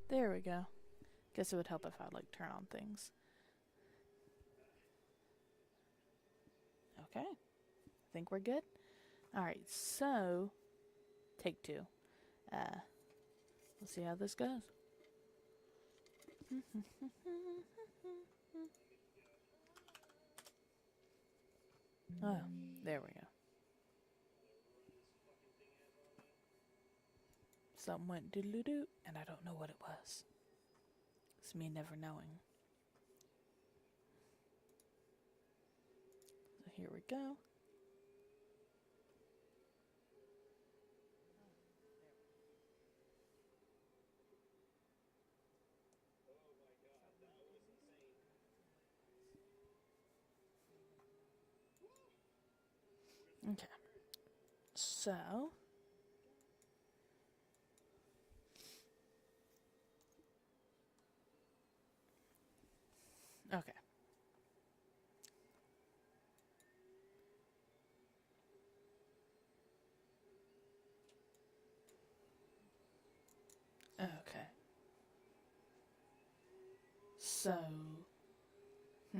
There we go. Guess it would help if I like turn on things. Okay. I think we're good. Alright, so take two. We'll see how this goes. Oh, there we go. Something went doodle-doo, and I don't know what it was. It's me never knowing. So here we go. Okay. So okay. Okay. So hmm.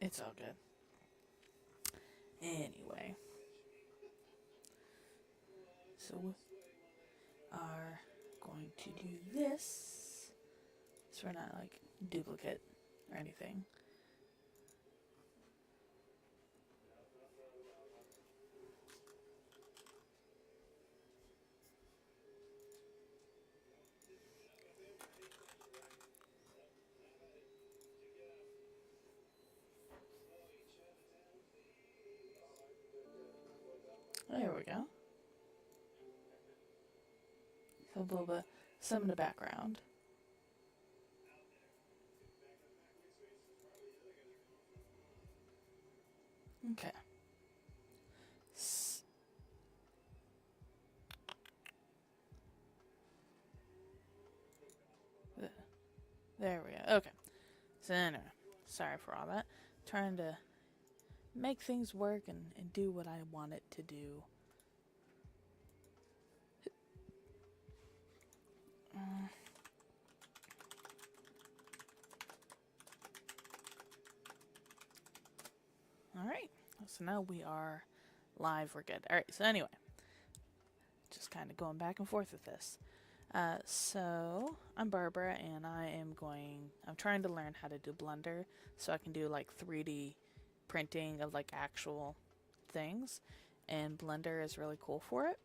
It's all good. Anyway, so we are going to do this. So we're not like duplicate or anything. There we go. A little bit, some in the background. Okay. There we go. Okay. So anyway, sorry for all that. Trying to make things work and do what I want it to do. Alright. So now we are live. We're good. Alright. So anyway, just kind of going back and forth with this. So I'm Barbara, and I'm trying to learn how to do Blender so I can do like 3D printing of like actual things, and Blender is really cool for it.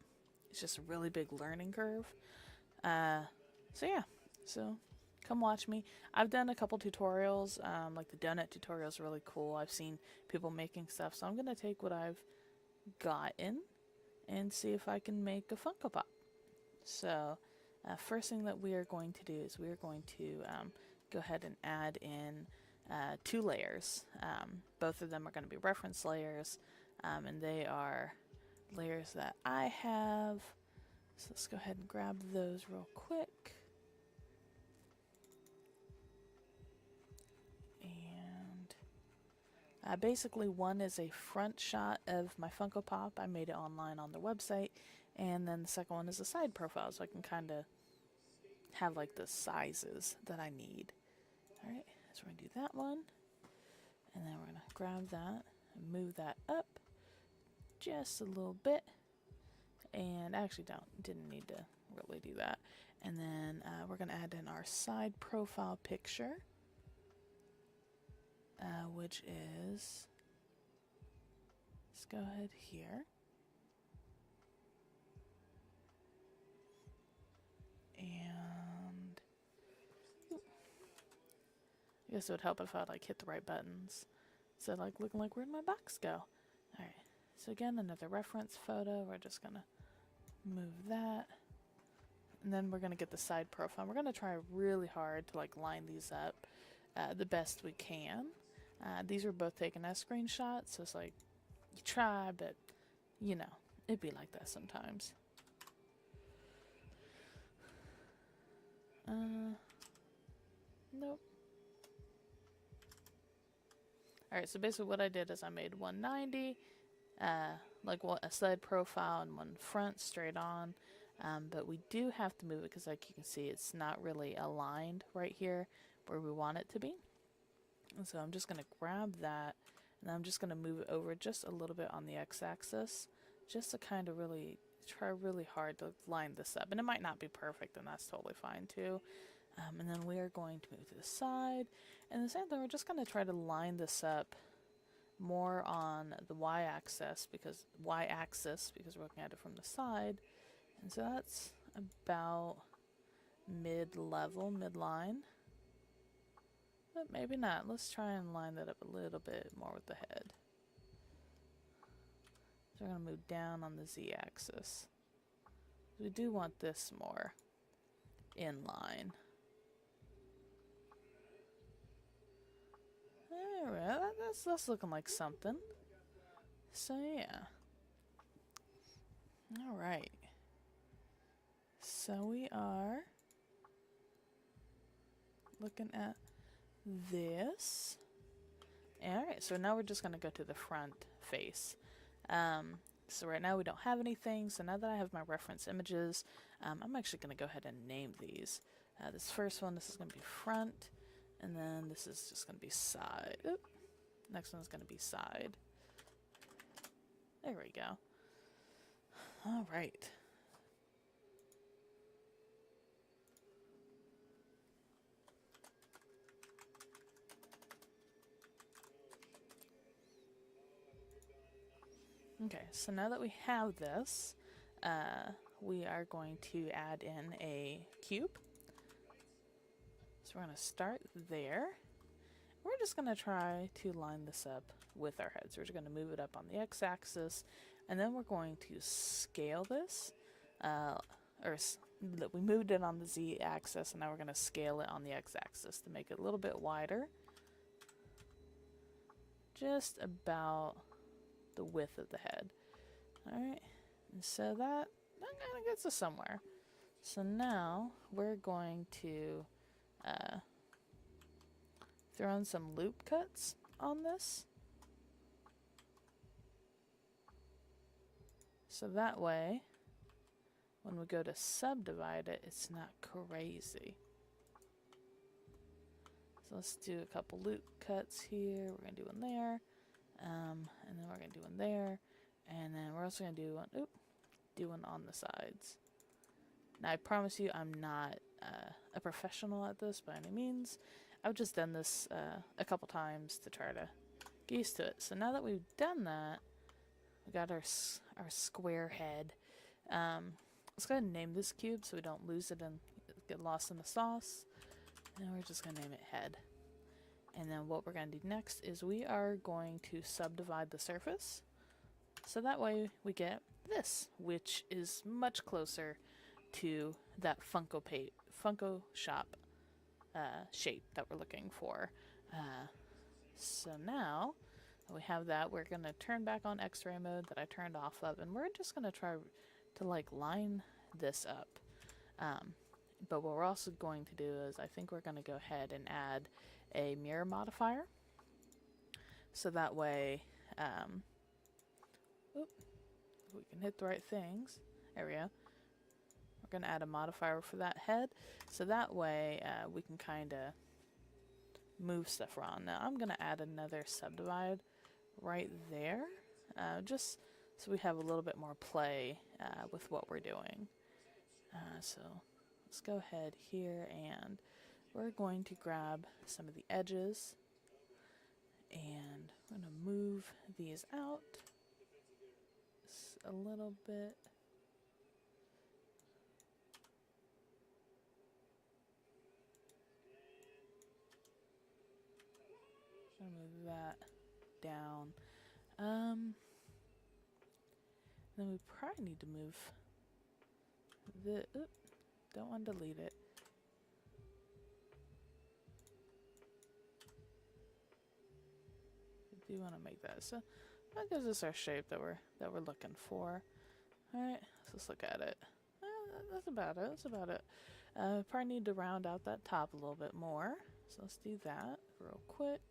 It's just a really big learning curve. So yeah, so come watch me. I've done a couple tutorials, like the donut tutorial is really cool. I've seen people making stuff, so I'm gonna take what I've gotten and see if I can make a Funko Pop. So first thing that we are going to do is we are going to go ahead and add in 2 layers. Both of them are going to be reference layers, and they are layers that I have. So let's go ahead and grab those real quick. And basically one is a front shot of my Funko Pop. I made it online on the website. And then the second one is a side profile, so I can kind of have like the sizes that I need. Alright, so we're going to do that one. And then we're going to grab that and move that up just a little bit. And I actually didn't need to really do that. And then we're going to add in our side profile picture, which is, let's go ahead here. And I guess it would help if I like hit the right buttons. So like looking like, where'd my box go? Alright, so again, another reference photo. We're just gonna move that. And then we're gonna get the side profile. We're gonna try really hard to like line these up the best we can. These were both taken as screenshots, so it's like, you try, but you know, it'd be like that sometimes. Nope. Alright, so basically what I did is I made 190, like a side profile and one front straight on. But we do have to move it because, like you can see, it's not really aligned right here where we want it to be. And so I'm just going to grab that, and I'm just going to move it over just a little bit on the x-axis, just to kind of really try really hard to line this up. And it might not be perfect, and that's totally fine too. And then we are going to move to the side, and the same thing, we're just going to try to line this up more on the y-axis because we're looking at it from the side. And so that's about mid-level, mid-line. But maybe not. Let's try and line that up a little bit more with the head. So we're going to move down on the z-axis. We do want this more in line. Alright, that's looking like something. So yeah. Alright. So we are looking at this. Alright, so now we're just going to go to the front face. So right now we don't have anything, so now that I have my reference images, I'm actually going to go ahead and name these. This first one, this is going to be front, and then this is just going to be side. Oop. Next one is going to be side. There we go. Alright. Okay, so now that we have this, we are going to add in a cube. So we're going to start there. We're just going to try to line this up with our heads. We're just going to move it up on the x-axis, and then we're going to scale this. We moved it on the z-axis, and now we're going to scale it on the x-axis to make it a little bit wider. Just about the width of the head. Alright, and so that kind of gets us somewhere. So now we're going to throw in some loop cuts on this. So that way, when we go to subdivide it, it's not crazy. So let's do a couple loop cuts here. We're going to do one there. And then we're going to do one there. And then we're also going to do one on the sides. Now I promise you I'm not a professional at this by any means. I've just done this a couple times to try to get used to it. So now that we've done that, we got our square head. Let's go ahead and name this cube so we don't lose it and get lost in the sauce. And we're just going to name it head. And then what we're going to do next is we are going to subdivide the surface. So that way we get this, which is much closer to that Funko Shop shape that we're looking for. So now that we have that, we're going to turn back on X-ray mode that I turned off of, and we're just going to try to line this up. But what we're also going to do is I think we're going to go ahead and add a mirror modifier. So that way, we can hit the right things. There we go. We're going to add a modifier for that head. So that way, we can kind of move stuff around. Now I'm going to add another subdivide right there. Just so we have a little bit more play with what we're doing. So let's go ahead here and we're going to grab some of the edges and I'm going to move these out a little bit. I'm going to move that down. Then we probably need to move the, don't want to delete it. We do want to make that. So that gives us our shape that we're looking for. Alright, so let's look at it. That's about it. That's about it. Probably need to round out that top a little bit more. So let's do that real quick.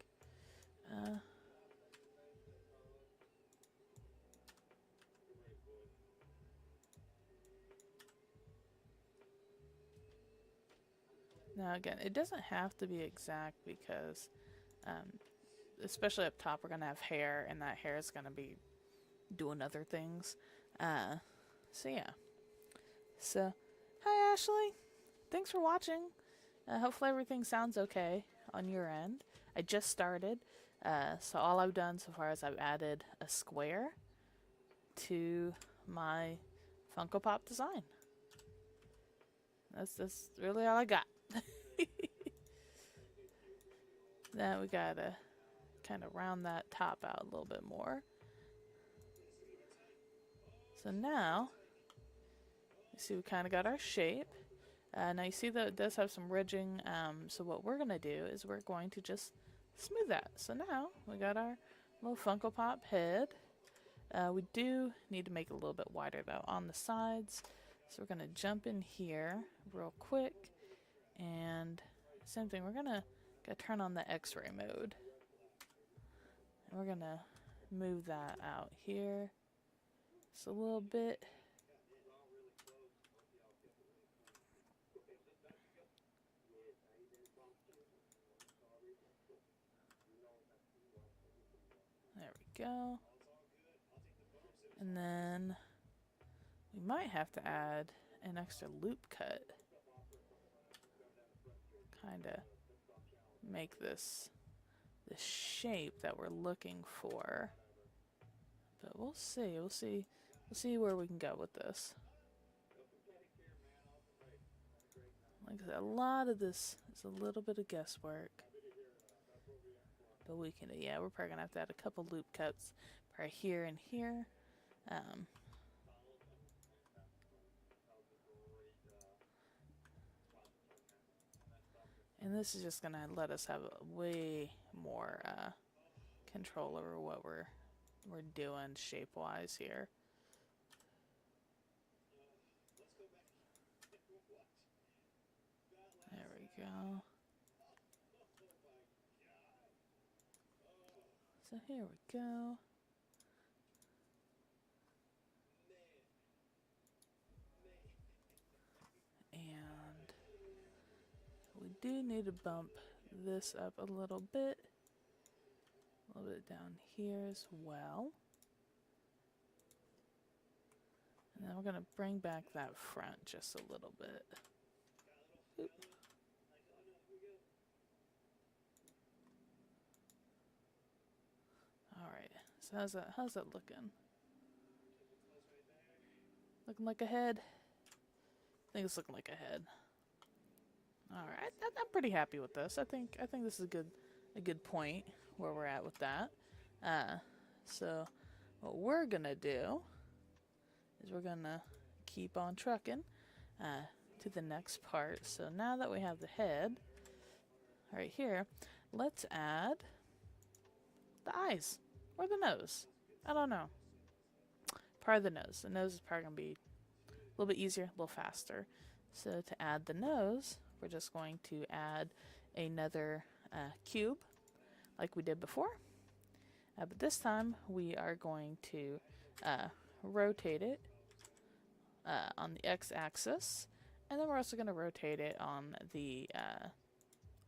Now again, it doesn't have to be exact because, especially up top, we're going to have hair, and that hair is going to be doing other things. So yeah. So, hi Ashley. Thanks for watching. Hopefully everything sounds okay on your end. I just started. So all I've done so far is I've added a square to my Funko Pop design. That's really all I got. Then we gotta kind of round that top out a little bit more. So now, you see we kind of got our shape. Now you see that it does have some ridging, so what we're going to do is we're going to just smooth that. So now we got our little Funko Pop head. We do need to make it a little bit wider though on the sides. So we're going to jump in here real quick, and same thing, we're going to turn on the X-ray mode. And we're going to move that out here just a little bit. There we go. And then we might have to add an extra loop cut. Kind of make this the shape that we're looking for. But we'll see. We'll see where we can go with this. Like I said, a lot of this is a little bit of guesswork. But we can, yeah, we're probably gonna have to add a couple loop cuts right here and here. And this is just gonna let us have way more control over what we're doing shape-wise here. There we go. So here we go. And we do need to bump this up a little bit down here as well. And then we're going to bring back that front just a little bit. Oop. Alright, so how's that looking? Looking like a head? I think it's looking like a head. Alright, I'm pretty happy with this. I think this is a good point where we're at with that. So what we're gonna do is we're gonna keep on trucking to the next part. So now that we have the head right here, let's add the eyes or the nose. I don't know. Part of the nose. The nose is probably gonna be a little bit easier, a little faster. So to add the nose, we're just going to add another cube like we did before. But this time we are going to rotate it on the x-axis, and then we're also going to rotate it on the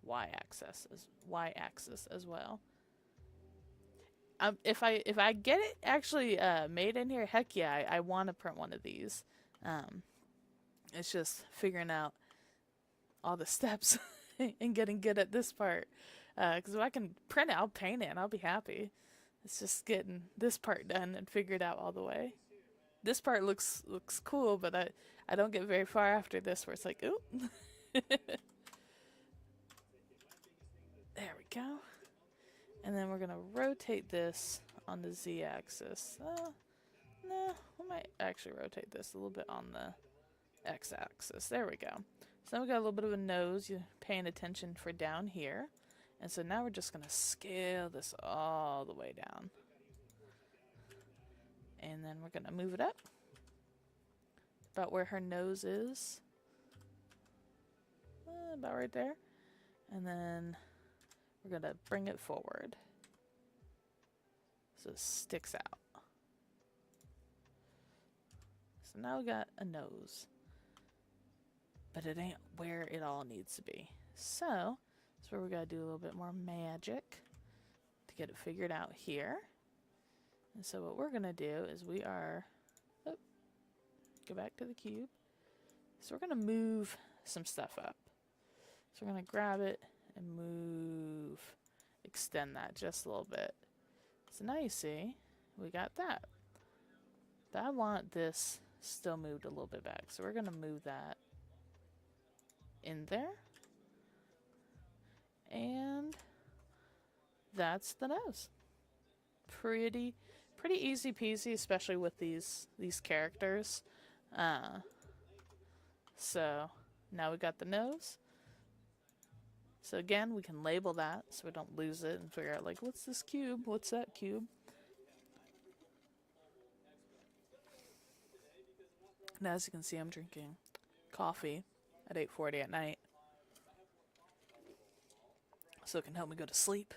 y-axis as well. If I get it actually made in here, heck yeah, I want to print one of these. It's just figuring out all the steps and getting good at this part. Because if I can print it, I'll paint it and I'll be happy. It's just getting this part done and figured out all the way. This part looks cool, but I don't get very far after this where it's like, ooh. There we go. And then we're going to rotate this on the z-axis. No, we might actually rotate this a little bit on the x-axis. There we go. So now we got a little bit of a nose. You're paying attention for down here. And so now we're just going to scale this all the way down. And then we're going to move it up about where her nose is. About right there. And then we're going to bring it forward so it sticks out. So now we got a nose. But it ain't where it all needs to be. So that's where we got to do a little bit more magic to get it figured out here. And so what we're going to do is we are, oh, go back to the cube. So we're going to move some stuff up. So we're going to grab it and move, extend that just a little bit. So now you see, we got that. But I want this still moved a little bit back. So we're going to move that in there. And that's the nose. Pretty easy peasy, especially with these characters. So now we got the nose. So again, we can label that so we don't lose it and figure out like, what's this cube? What's that cube? Now as you can see, I'm drinking coffee at 8:40 at night. So it can help me go to sleep.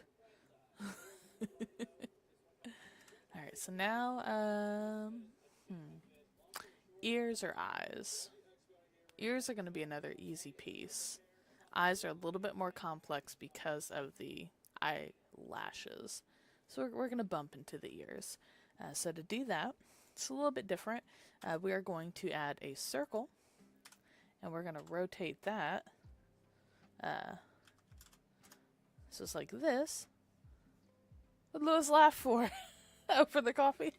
Alright, so now, ears or eyes? Ears are going to be another easy piece. Eyes are a little bit more complex because of the eyelashes. So we're going to bump into the ears. So to do that, it's a little bit different. We are going to add a circle, and we're going to rotate that. So it's like this. What Lewis laugh for? Oh, for the coffee?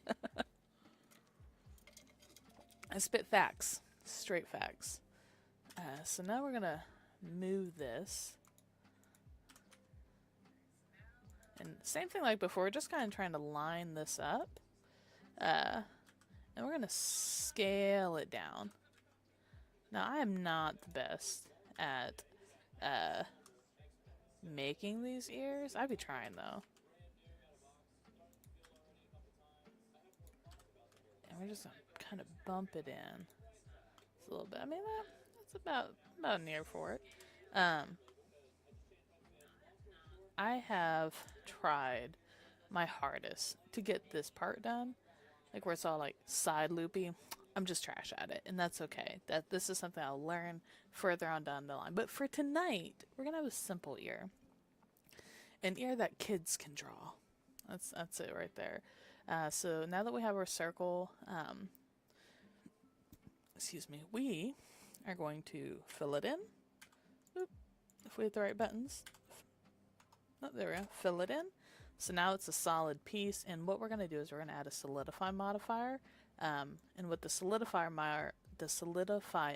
I spit facts. Straight facts. So now we're going to move this. And same thing like before, just kind of trying to line this up. And we're going to scale it down. Now, I am not the best at making these ears. I'd be trying, though. And we're just going to kind of bump it in. Just a little bit. I mean, that's about near for it. I have tried my hardest to get this part done. Like where it's all like side loopy. I'm just trash at it, and that's okay. This is something I'll learn further on down the line. But for tonight, we're gonna have a simple ear. An ear that kids can draw. That's it right there. So now that we have our circle, excuse me, we are going to fill it in. Oop, if we hit the right buttons. Oh, there we go. Fill it in. So now it's a solid piece, and what we're going to do is we're going to add a solidify modifier. And what the solidify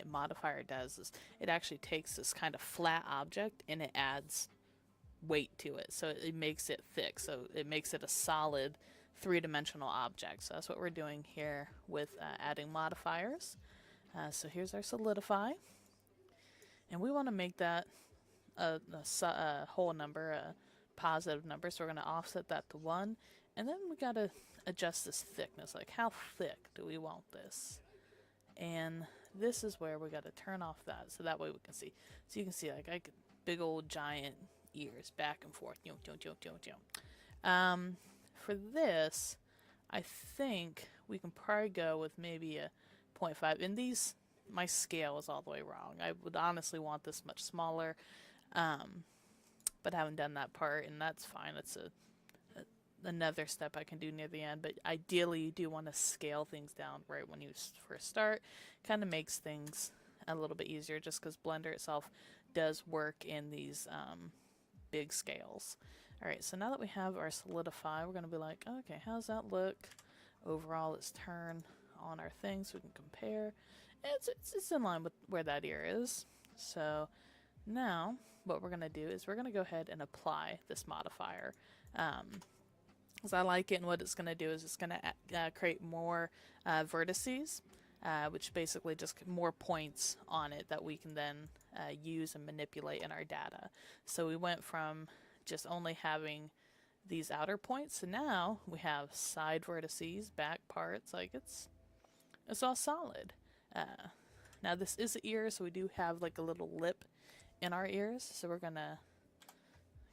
modifier does is it actually takes this kind of flat object and it adds weight to it. So it makes it thick. So it makes it a solid three-dimensional object. So that's what we're doing here with adding modifiers. So here's our solidify. And we want to make that a whole number, a positive number. So we're going to offset that to 1. And then we got to adjust this thickness. Like, how thick do we want this? And this is where we got to turn off that. So that way we can see. So you can see, like, I could big old giant ears back and forth. For this, I think we can probably go with maybe a 0.5. And these, my scale is all the way wrong. I would honestly want this much smaller, but I haven't done that part, and that's fine. It's another step I can do near the end. But ideally, you do want to scale things down right when you first start. Kind of makes things a little bit easier, just because Blender itself does work in these big scales. All right, so now that we have our solidify, we're going to be like, okay, how's that look overall? Let's turn on our thing so we can compare. It's in line with where that ear is. So now what we're going to do is we're going to go ahead and apply this modifier. Because I like it, and what it's going to do is it's going to create more vertices, which basically just more points on it that we can then use and manipulate in our data. So we went from just only having these outer points, so now we have side vertices, back parts, like it's all solid. Now this is the ear, so we do have like a little lip in our ears, so we're gonna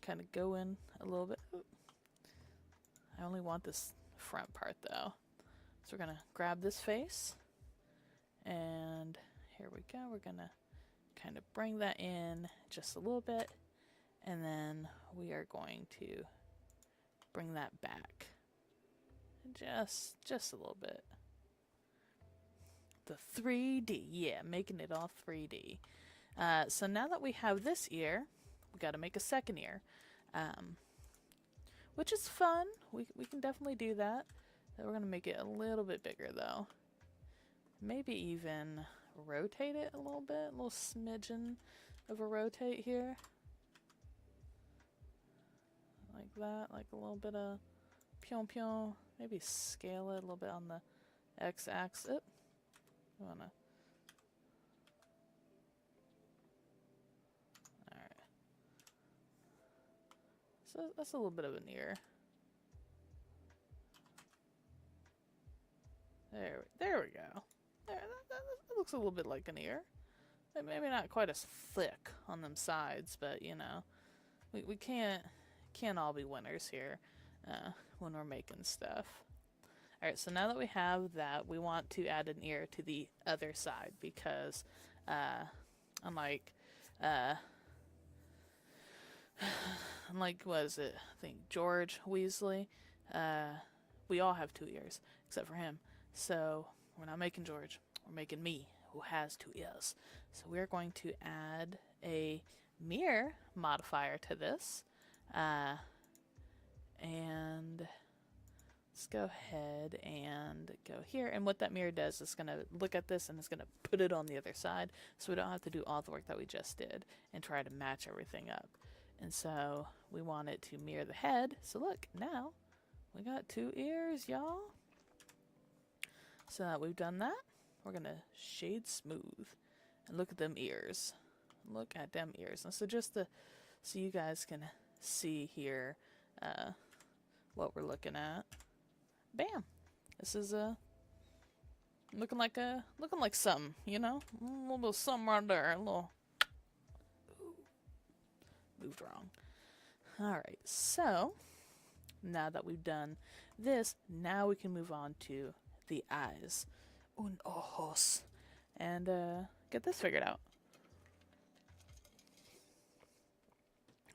kind of go in a little bit. I only want this front part though, so we're gonna grab this face, and here we go. We're gonna kind of bring that in just a little bit, and then we are going to bring that back just a little bit. The 3D, yeah, making it all 3D. So now that we have this ear, we got to make a second ear, which is fun. We can definitely do that. We're gonna make it a little bit bigger though. Maybe even rotate it a little bit, a little smidgen of a rotate here. Like that, like a little bit of pion pion. Maybe scale it a little bit on the x-axis. Alright. So that's a little bit of an ear. There we go. There, that looks a little bit like an ear. Maybe not quite as thick on them sides, but you know, we can't all be winners here when we're making stuff. Alright, so now that we have that, we want to add an ear to the other side because unlike what is it? I think George Weasley, we all have 2 ears except for him. So we're not making George, we're making me, who has 2 ears. So we're going to add a mirror modifier to this. And let's go ahead and go here. And what that mirror does is going to look at this and it's going to put it on the other side. So we don't have to do all the work that we just did and try to match everything up. And so we want it to mirror the head. So look, now we got 2 ears, y'all. So that we've done that, we're going to shade smooth. And look at them ears. Look at them ears. And so just so you guys can see here what we're looking at. Bam! This is looking like something, you know? A little bit of something right there. A little... Moved wrong. Alright, so now that we've done this, now we can move on to the eyes. Un ojos. And get this figured out.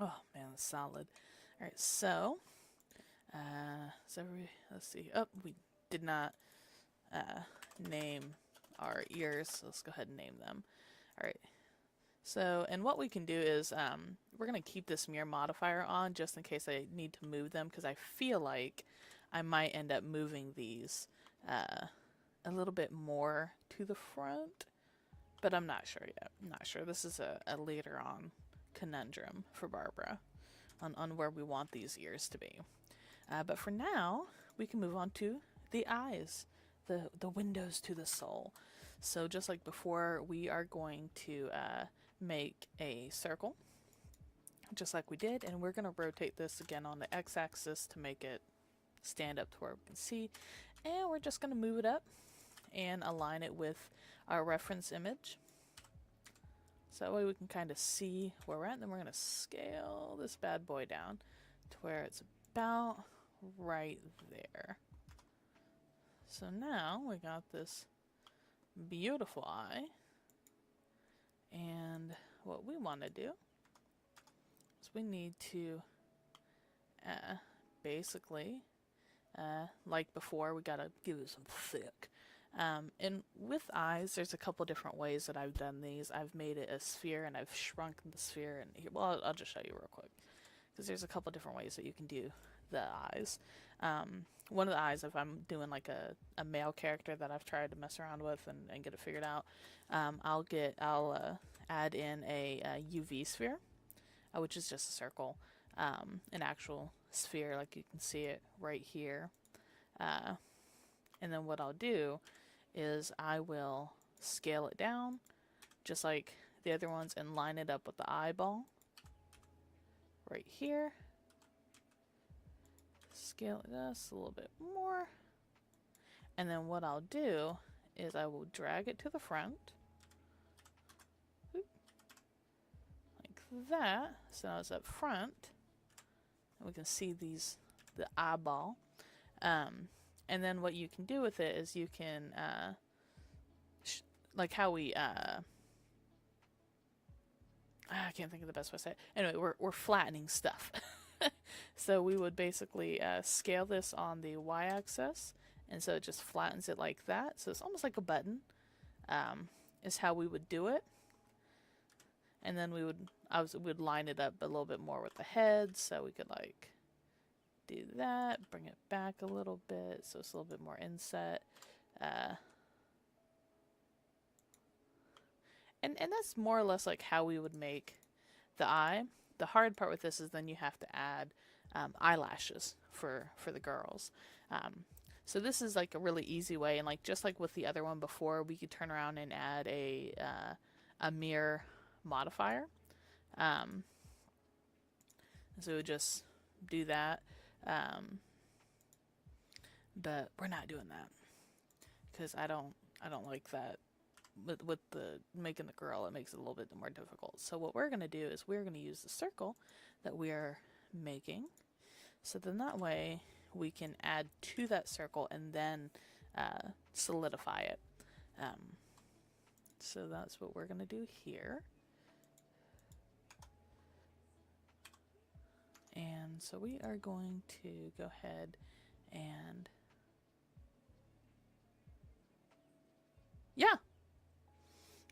Oh man, that's solid. Alright, so let's see. Oh, we did not name our ears, so let's go ahead and name them. Alright. So, and what we can do is, we're going to keep this mirror modifier on just in case I need to move them, because I feel like I might end up moving these a little bit more to the front, but I'm not sure yet. I'm not sure. This is a later on conundrum for Barbara on where we want these ears to be. But for now, we can move on to the eyes, the windows to the soul. So just like before, we are going to make a circle, just like we did, and we're going to rotate this again on the x-axis to make it stand up to where we can see, and we're just going to move it up and align it with our reference image, so that way we can kind of see where we're at. And then we're going to scale this bad boy down to where it's about right there. So now we got this beautiful eye, and what we want to do is we need to basically like before, we gotta give it some thick, and with eyes there's a couple different ways that I've done these. I've made it a sphere and I've shrunk the sphere, and here, well, I'll just show you real quick, because there's a couple different ways that you can do the eyes. One of the eyes, if I'm doing like a male character that I've tried to mess around with and get it figured out, I'll add in a UV sphere, which is just a circle, an actual sphere, like you can see it right here. And then what I'll do is I will scale it down just like the other ones and line it up with the eyeball right here. Scale it just a little bit more, and then what I'll do is I will drag it to the front like that, so now it's up front and we can see the eyeball, and then what you can do with it is you can like how we I can't think of the best way to say it. Anyway, we're flattening stuff. So we would basically scale this on the y-axis, and so it just flattens it like that. So it's almost like a button, is how we would do it. And then we would line it up a little bit more with the head, so we could like do that, bring it back a little bit, so it's a little bit more inset. And that's more or less like how we would make the eye. The hard part with this is then you have to add eyelashes for the girls. So this is like a really easy way, and like just like with the other one before, we could turn around and add a mirror modifier. So we would just do that, but we're not doing that because I don't like that. With the making the girl, it makes it a little bit more difficult. So what we're going to do is we're going to use the circle that we are making. So then that way we can add to that circle and then solidify it. So that's what we're going to do here. And so we are going to go ahead and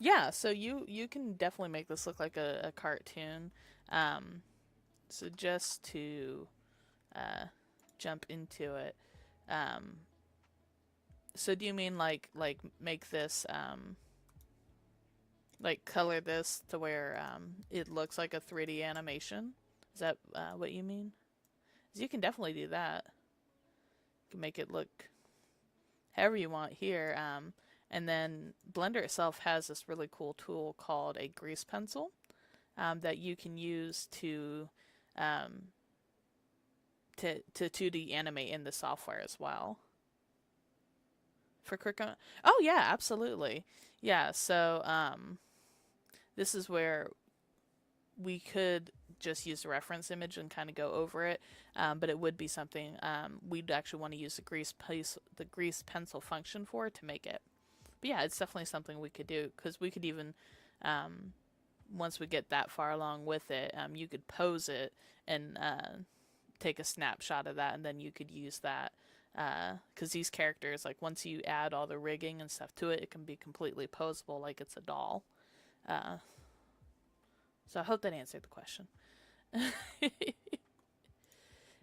yeah, so you can definitely make this look like a cartoon. So just to jump into it, so do you mean like make this like color this to where it looks like a 3D animation? Is that what you mean? 'Cause you can definitely do that. You can make it look however you want here. And then Blender itself has this really cool tool called a grease pencil that you can use to 2D animate in the software as well. For quick, oh yeah, absolutely, yeah. So this is where we could just use the reference image and kind of go over it, but it would be something we'd actually want to use the grease pencil function for to make it. But yeah, it's definitely something we could do, because we could even, once we get that far along with it, you could pose it and take a snapshot of that, and then you could use that, because these characters, like once you add all the rigging and stuff to it, it can be completely posable like it's a doll. So I hope that answered the question.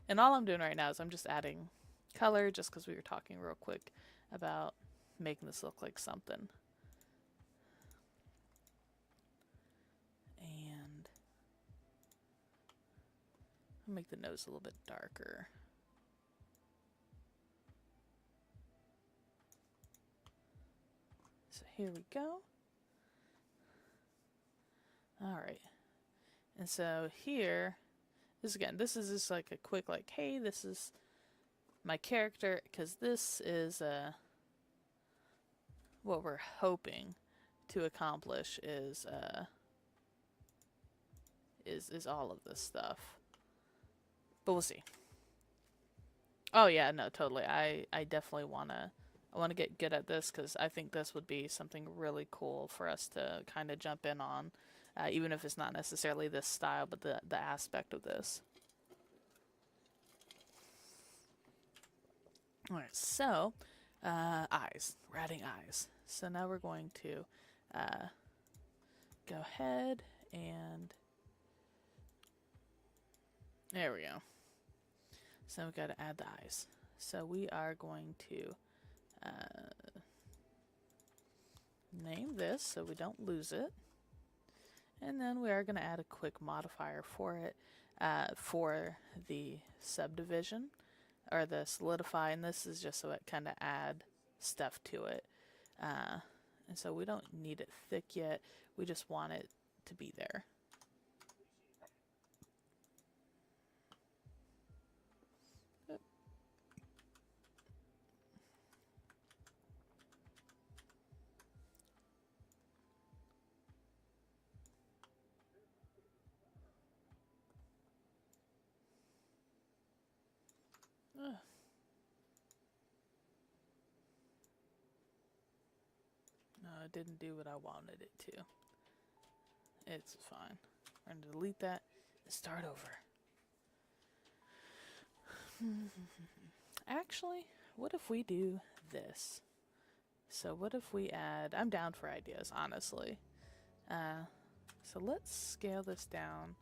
And all I'm doing right now is I'm just adding color, just because we were talking real quick about making this look like something. And I'll make the nose a little bit darker. So here we go. Alright. And so here, this is just like a quick like, hey, this is my character, because this is what we're hoping to accomplish is all of this stuff. But we'll see. Oh yeah, no, totally. I definitely wanna get good at this, because I think this would be something really cool for us to kind of jump in on, even if it's not necessarily this style, but the aspect of this. All right, so eyes. We're adding eyes. So now we're going to go ahead and there we go. So we've got to add the eyes. So we are going to name this so we don't lose it. And then we are going to add a quick modifier for it for the subdivision or the solidify. And this is just so it kind of add stuff to it. And so we don't need it thick yet. We just want it to be there. No, it didn't do what I wanted it to. It's fine. We're going to delete that and start over. Actually, what if we do this? So what if we add... I'm down for ideas, honestly. So let's scale this down.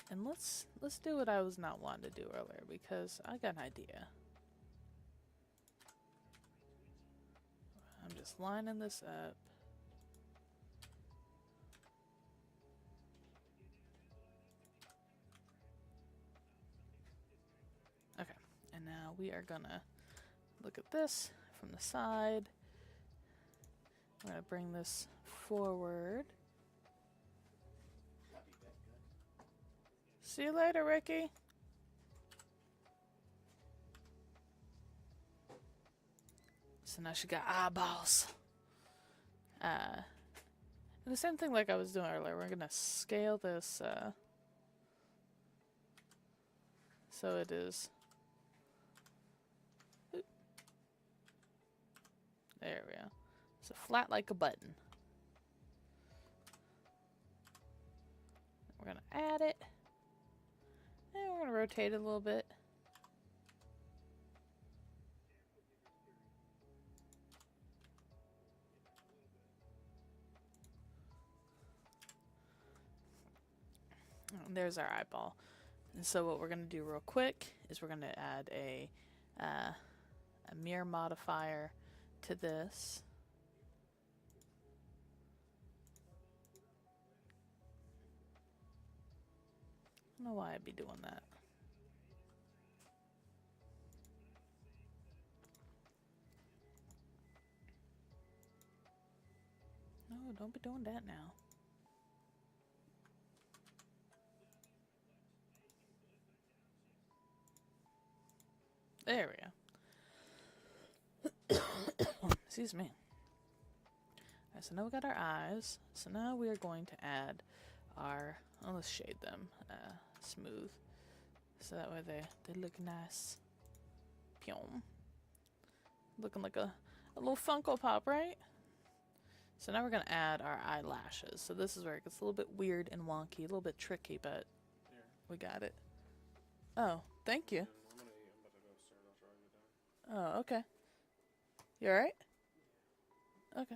And let's do what I was not wanting to do earlier, because I got an idea. I'm just lining this up. Okay, and now we are gonna look at this from the side. We're gonna bring this forward. See you later, Ricky. So now she got eyeballs. And the same thing like I was doing earlier. We're gonna scale this so it is. There we go. So flat like a button. We're gonna add it. And we're gonna rotate it a little bit. And there's our eyeball. And so what we're gonna do real quick is we're gonna add a mirror modifier to this. I don't know why I'd be doing that. No, don't be doing that now. There we go. Excuse me. Alright, so now we got our eyes. So now we are going to add our... Oh, let's shade them smooth. So that way they look nice. Pyom. Looking like a little Funko Pop, right? So now we're going to add our eyelashes. So this is where it gets a little bit weird and wonky, a little bit tricky, but we got it. Oh, thank you. Oh, okay. You alright? Okay.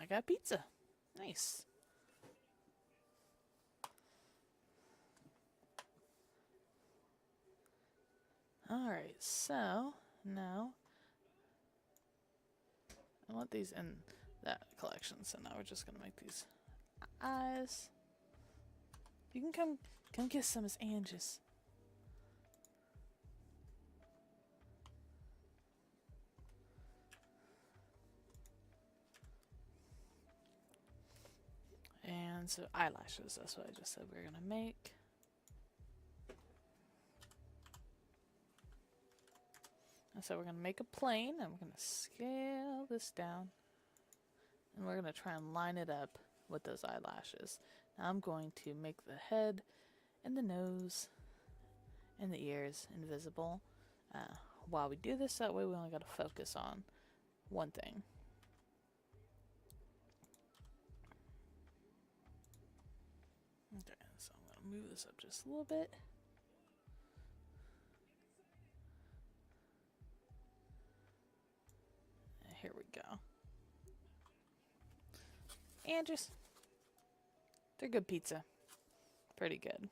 I got pizza. Nice. Alright, so now I want these in that collection, so now we're just gonna make these eyes. You can come get some as Angie's. And so eyelashes, that's what I just said we were gonna make. And so we're gonna make a plane and we're gonna scale this down. And we're gonna try and line it up with those eyelashes. Now I'm going to make the head and the nose and the ears invisible. While we do this, that way we only gotta focus on one thing. Okay, so I'm gonna move this up just a little bit. And here we go. And just, they're good pizza. Pretty good.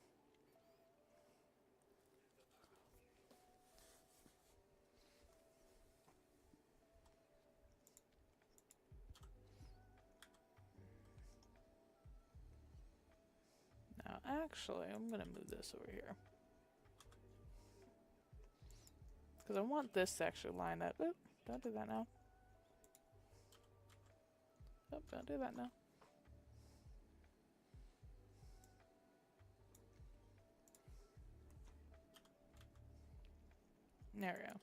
Now, actually, I'm gonna move this over here. Because I want this to actually line up. Oop, don't do that now. Oh, don't do that now. There we go.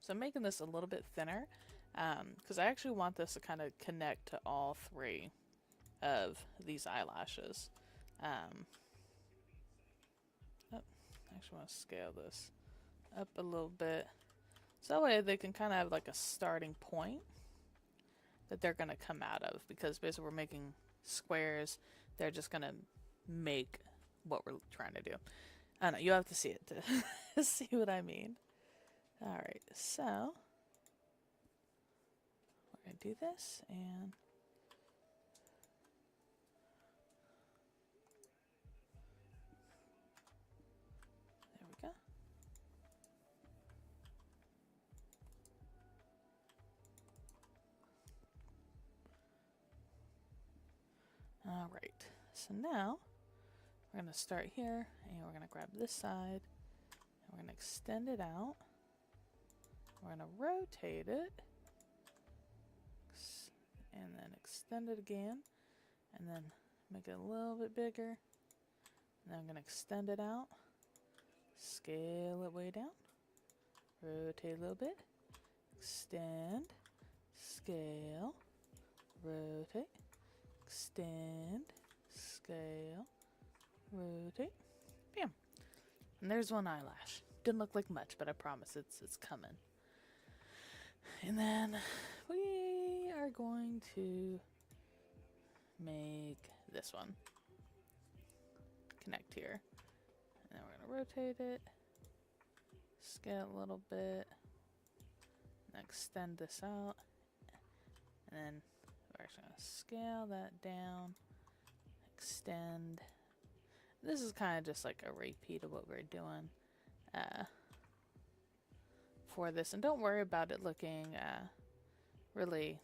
So I'm making this a little bit thinner because I actually want this to kind of connect to all three of these eyelashes. Oh, I actually want to scale this up a little bit. So that way they can kind of have like a starting point that they're going to come out of. Because basically we're making squares. They're just going to make what we're trying to do. I don't know, you have to see it to see what I mean. Alright, so we're going to do this, and there we go. Alright, so now we're going to start here, and we're going to grab this side, and we're going to extend it out. We're going to rotate it, and then extend it again, and then make it a little bit bigger. And then I'm going to extend it out, scale it way down, rotate a little bit, extend, scale, rotate, extend, scale, rotate, bam. And there's one eyelash. Didn't look like much, but I promise it's coming. And then we are going to make this one connect here. And then we're going to rotate it, scale a little bit, and extend this out. And then we're actually going to scale that down, extend. This is kind of just like a repeat of what we're doing for this. And don't worry about it looking really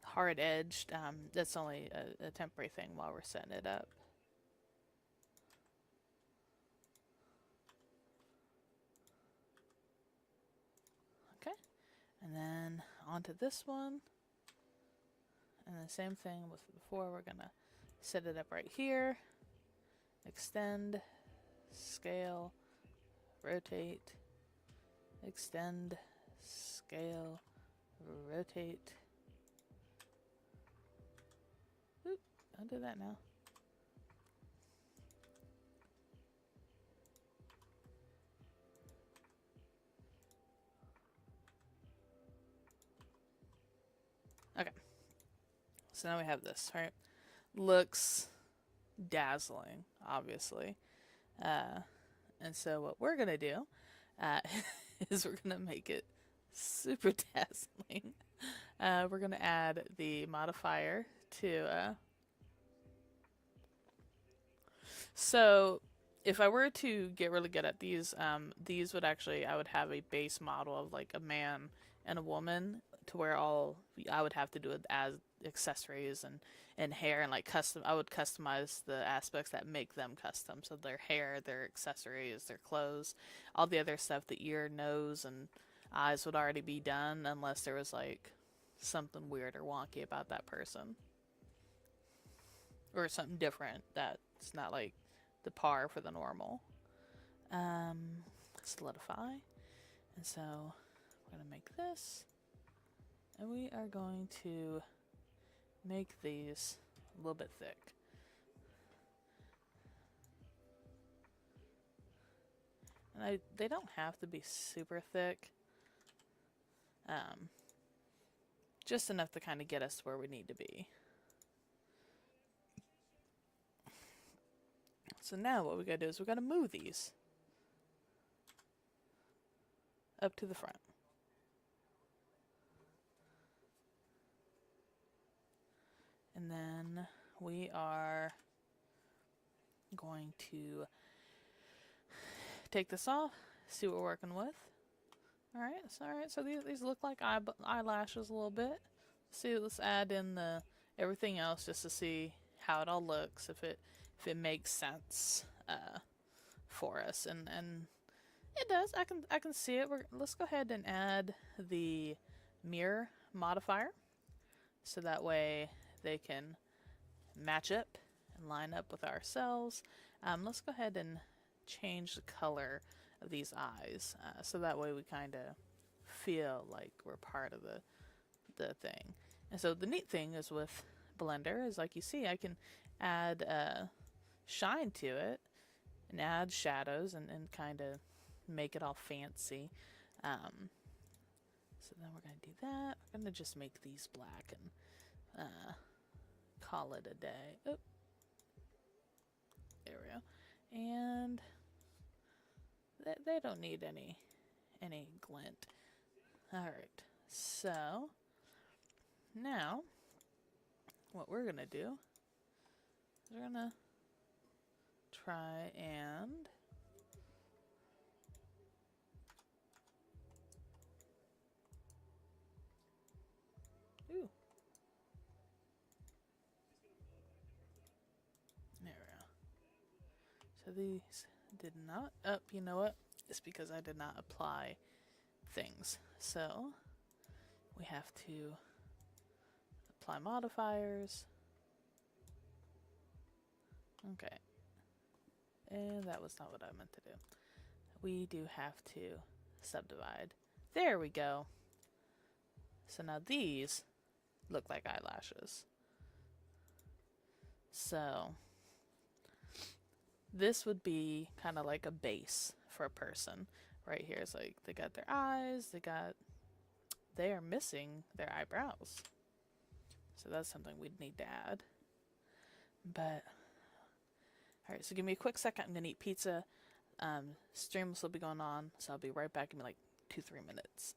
hard edged. That's only a temporary thing while we're setting it up. Okay, and then onto this one. And the same thing with before, we're gonna set it up right here, extend, scale, rotate, extend, scale, rotate. Oop, don't do that now. Okay. So now we have this, right? Looks dazzling, obviously. And so what we're going to do is we're going to make it super dazzling. We're going to add the modifier to... So if I were to get really good at these would actually, I would have a base model of like a man and a woman, to where all I would have to do it as accessories and hair, and like I would customize the aspects that make them custom. So their hair, their accessories, their clothes, all the other stuff, the ear, nose, and eyes would already be done, unless there was like something weird or wonky about that person. Or something different that's not like the par for the normal. Solidify. And so we're going to make this. And we are going to make these a little bit thick. And they don't have to be super thick. Just enough to kind of get us where we need to be. So now what we gotta do is we gotta move these up to the front. And then we are going to take this off, see what we're working with. Alright, so these look like eyelashes a little bit. See, let's add in everything else just to see how it all looks, if it makes sense for us. And it does. I can see it. Let's go ahead and add the mirror modifier, so that way they can match up and line up with ourselves. Let's go ahead and change the color of these eyes, so that way we kind of feel like we're part of the thing. And so the neat thing is with blender is like you see, I can add shine to it and add shadows and kind of make it all fancy. So then we're going to do that. We're going to just make these black and call it a day. Oh, there we go. And they don't need any glint. Alright, so now what we're going to do is we're going to try and ooh. There we go. So these did not up. You know what? It's because I did not apply things. So we have to apply modifiers. Okay. And that was not what I meant to do. We do have to subdivide. There we go. So now these look like eyelashes. So this would be kind of like a base for a person. Right here is like they got their eyes, they are missing their eyebrows. So that's something we'd need to add. But alright, so give me a quick second. I'm gonna eat pizza. Stream will still be going on, so I'll be right back in like 2-3 minutes.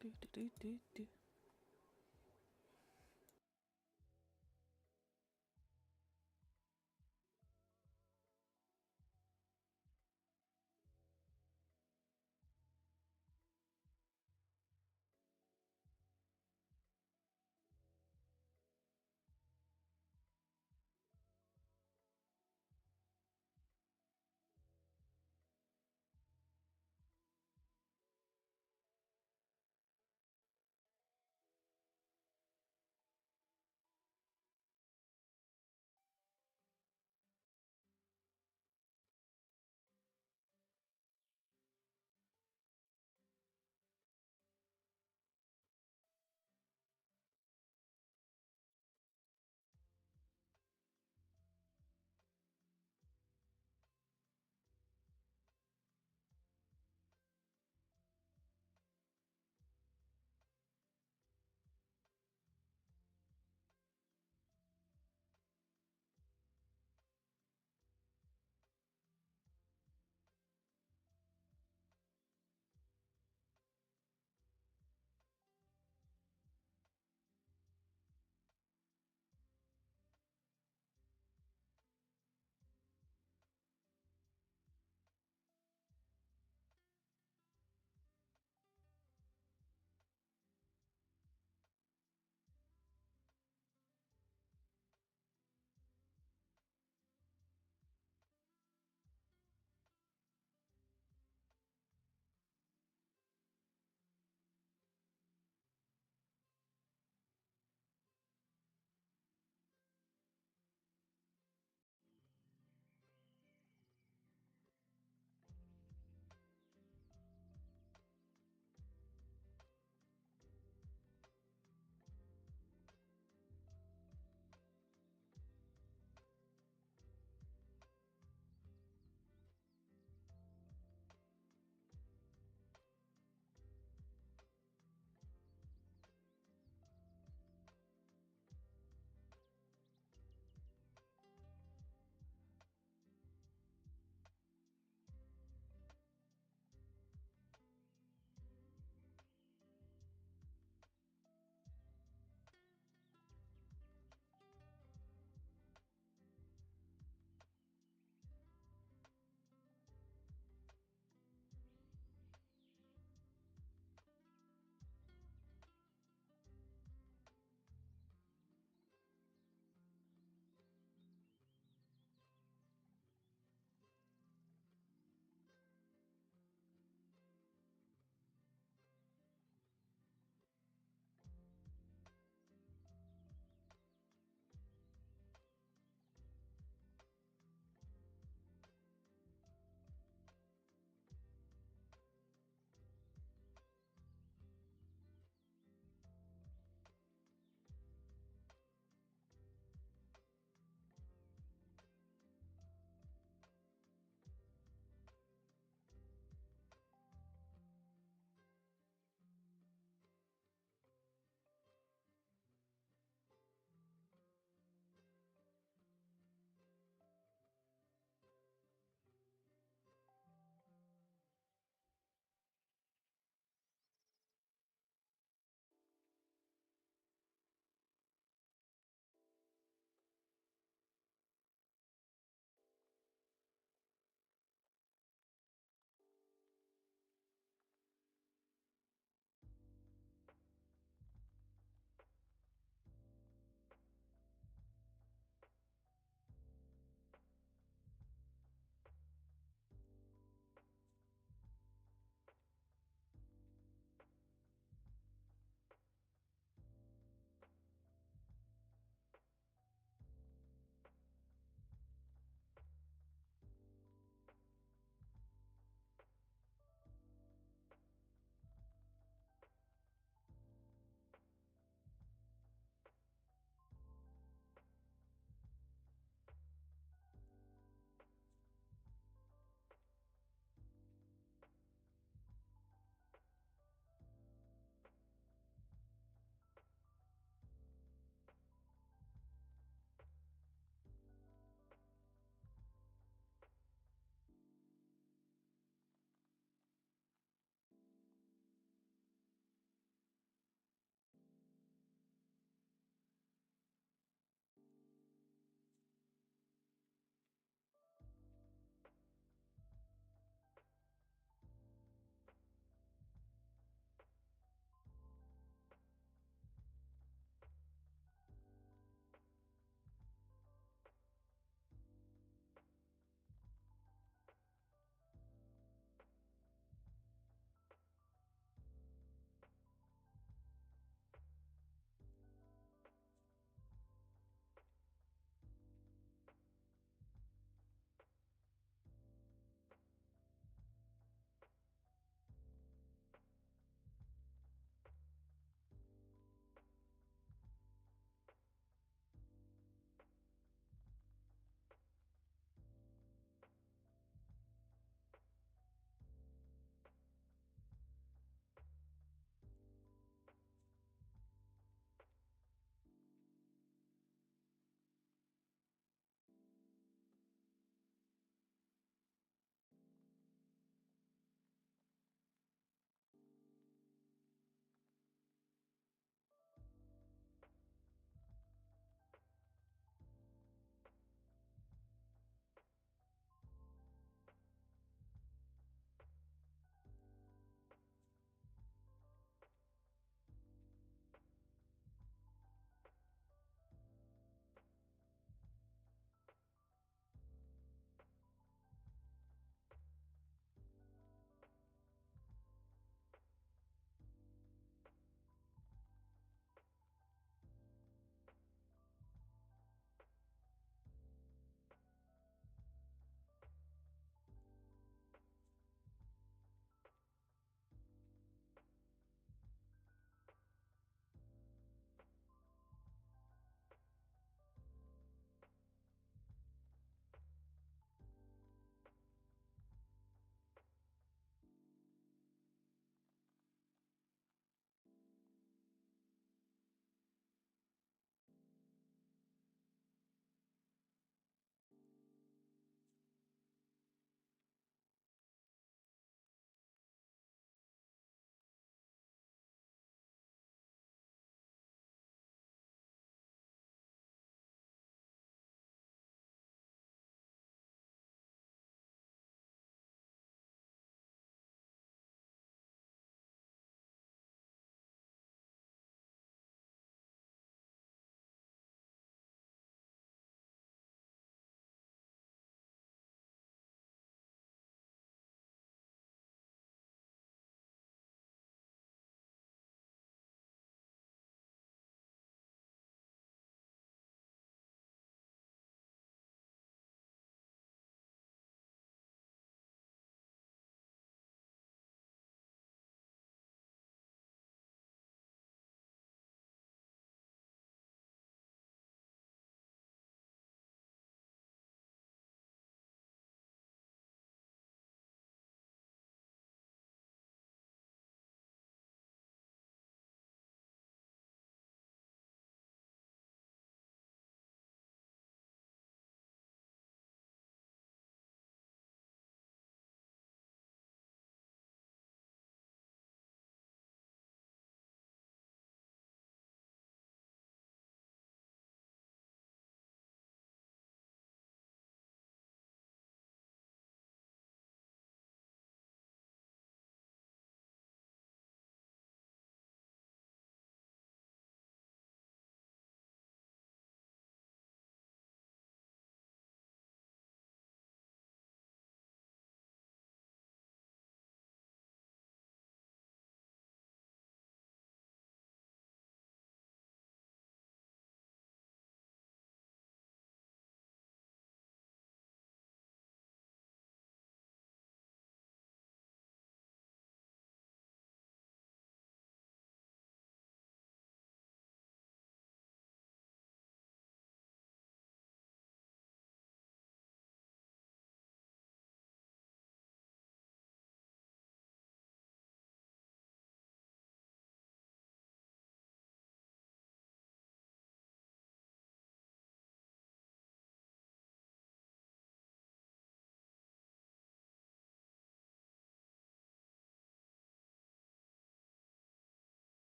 Do, do, do, do, do.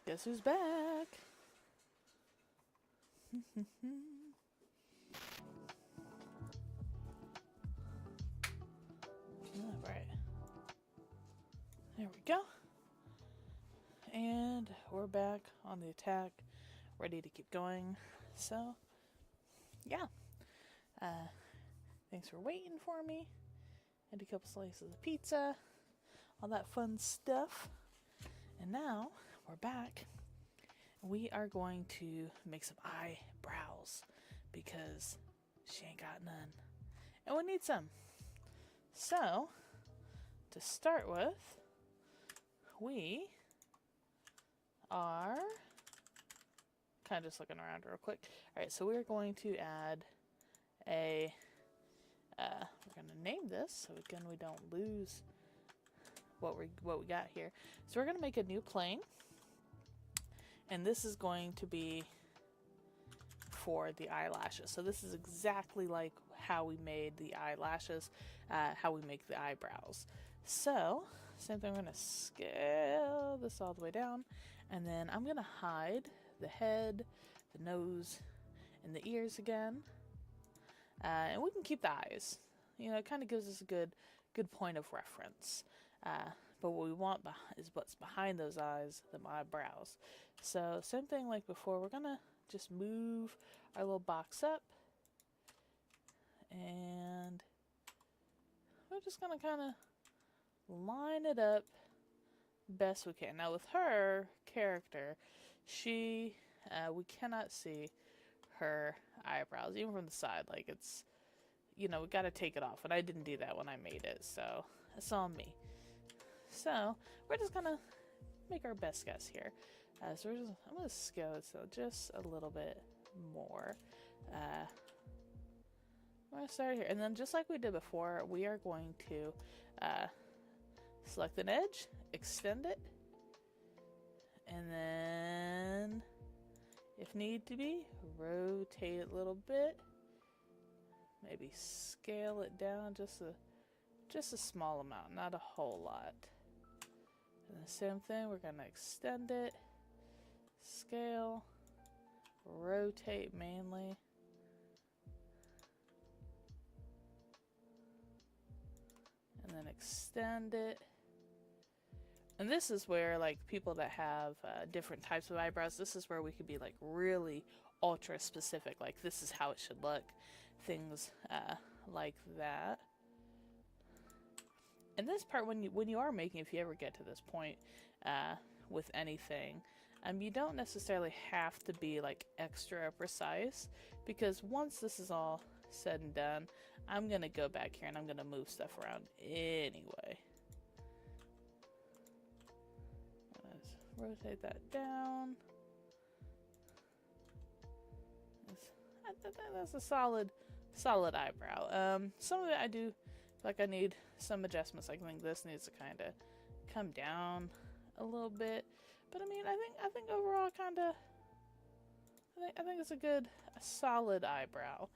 Guess who's back? Alright. There we go. And we're back on the attack, ready to keep going. So, yeah. Thanks for waiting for me. Had a couple slices of pizza, all that fun stuff. And now we're back. We are going to make some eyebrows because she ain't got none. And we need some. So, to start with, we are kind of just looking around real quick. Alright, so we're going to add a, we're going to name this so again we don't lose what we got here. So we're going to make a new plane. And this is going to be for the eyelashes. So this is exactly like how we made the eyelashes, how we make the eyebrows. So, same thing, we're going to scale this all the way down. And then I'm going to hide the head, the nose, and the ears again. And we can keep the eyes. You know, it kind of gives us a good point of reference. But what we want is what's behind those eyes, the eyebrows. So, same thing like before, we're going to just move our little box up. And we're just going to kind of line it up best we can. Now with her character, we cannot see her eyebrows, even from the side. Like it's, you know, we got to take it off. And I didn't do that when I made it, so it's on me. So we're just going to make our best guess here. So I'm going to scale it so just a little bit more. I'm going to start here. And then just like we did before, we are going to select an edge, extend it, and then, if need to be, rotate it a little bit. Maybe scale it down just a small amount, not a whole lot. And the same thing, we're going to extend it, scale, rotate mainly. And then extend it. And this is where, like, people that have different types of eyebrows, this is where we could be, like, really ultra specific. Like, this is how it should look. Things like that. And this part, when you are making, if you ever get to this point with anything, you don't necessarily have to be, like, extra precise. Because once this is all said and done, I'm going to go back here and I'm going to move stuff around anyway. Let's rotate that down. That's a solid eyebrow. Some of it I do like I need some adjustments. I think this needs to kind of come down a little bit. But I mean, I think overall I think it's a solid eyebrow.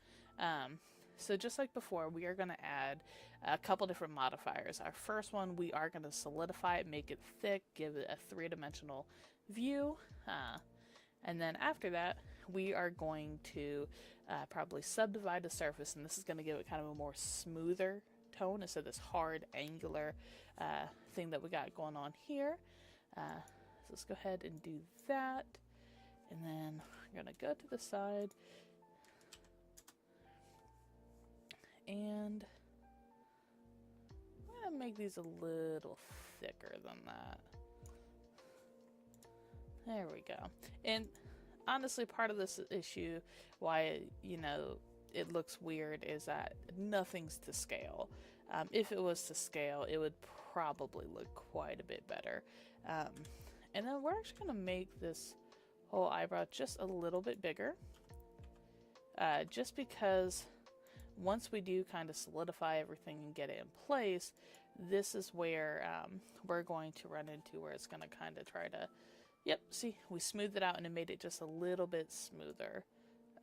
So just like before, we are going to add a couple different modifiers. Our first one, we are going to solidify it, make it thick, give it a three-dimensional view. And then after that, we are going to probably subdivide the surface, and this is going to give it kind of a more smoother tone instead of this hard, angular thing that we got going on here. So let's go ahead and do that. And then we're going to go to the side. And I'm going to make these a little thicker than that. There we go. And honestly, part of this issue, why, you know, it looks weird, is that nothing's to scale. If it was to scale, it would probably look quite a bit better. And then we're actually going to make this whole eyebrow just a little bit bigger. Just because once we do kind of solidify everything and get it in place, this is where we're going to run into where it's going to kind of try to, yep, see, we smoothed it out and it made it just a little bit smoother,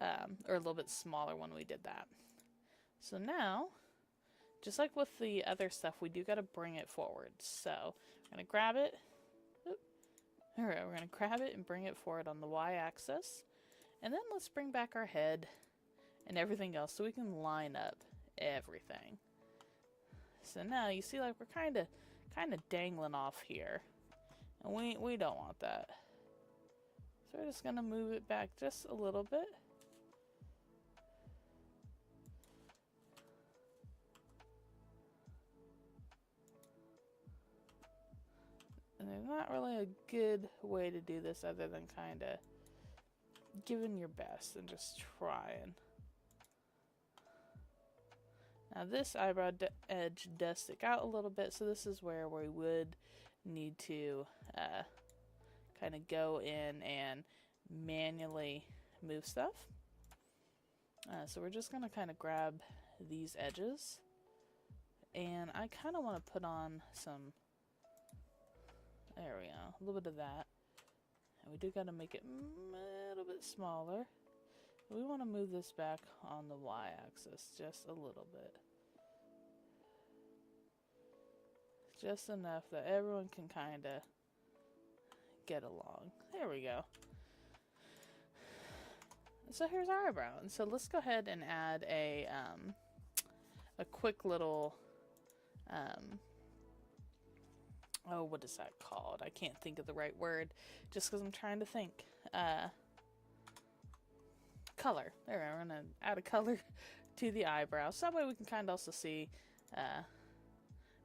or a little bit smaller when we did that. So now, just like with the other stuff, we do got to bring it forward. So I'm going to grab it, Alright, we're going to grab it and bring it forward on the y-axis. And then let's bring back our head and everything else so we can line up everything. So now you see, like, we're kind of dangling off here. And we don't want that. So we're just going to move it back just a little bit. And there's not really a good way to do this other than kind of giving your best and just trying. Now this eyebrow edge does stick out a little bit, so this is where we would need to kind of go in and manually move stuff. So we're just going to kind of grab these edges, and I kind of want to put on some, there we go, a little bit of that. And we do got to make it a little bit smaller. We want to move this back on the y-axis just a little bit. Just enough that everyone can kind of get along. There we go. So here's our eyebrow. And so let's go ahead and add a quick little, oh, what is that called? I can't think of the right word just because I'm trying to think. Color. There, I'm going to add a color to the eyebrow. So that way we can kind of also see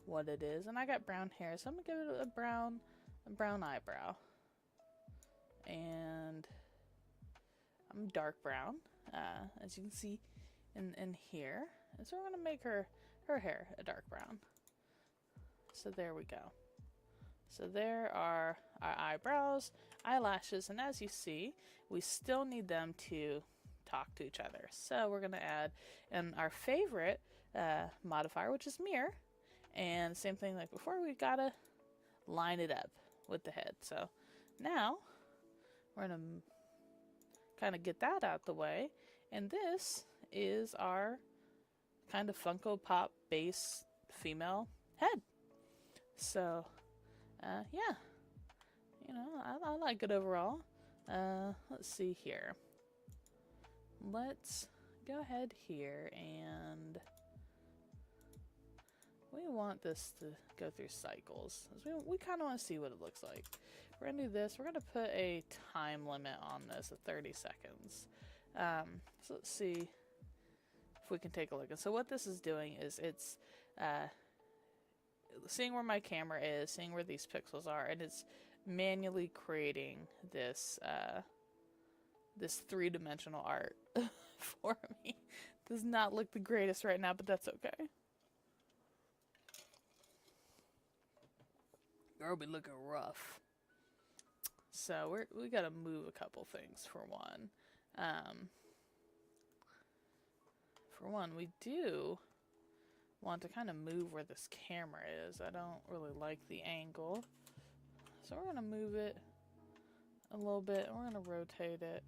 what it is. And I got brown hair, so I'm going to give it a brown eyebrow. And I'm dark brown, as you can see in here. And so we're going to make her hair a dark brown. So there we go. So there are our eyebrows, eyelashes, and as you see, we still need them to talk to each other. So we're going to add in our favorite modifier, which is mirror. And same thing like before, we got to line it up with the head. So now we're going to kind of get that out the way. And this is our kind of Funko Pop base female head. So, yeah, you know, I like it overall. Let's see here. Let's go ahead here, and we want this to go through cycles. We kind of want to see what it looks like. We're going to do this. We're going to put a time limit on this of 30 seconds. So let's see if we can take a look. And so what this is doing is it's seeing where my camera is, seeing where these pixels are, and it's manually creating this this three-dimensional art for me. Does not look the greatest right now, but that's okay. Girl be looking rough. So we gotta move a couple things for one. For one, we do want to kind of move where this camera is. I don't really like the angle. So we're gonna move it a little bit, and we're gonna rotate it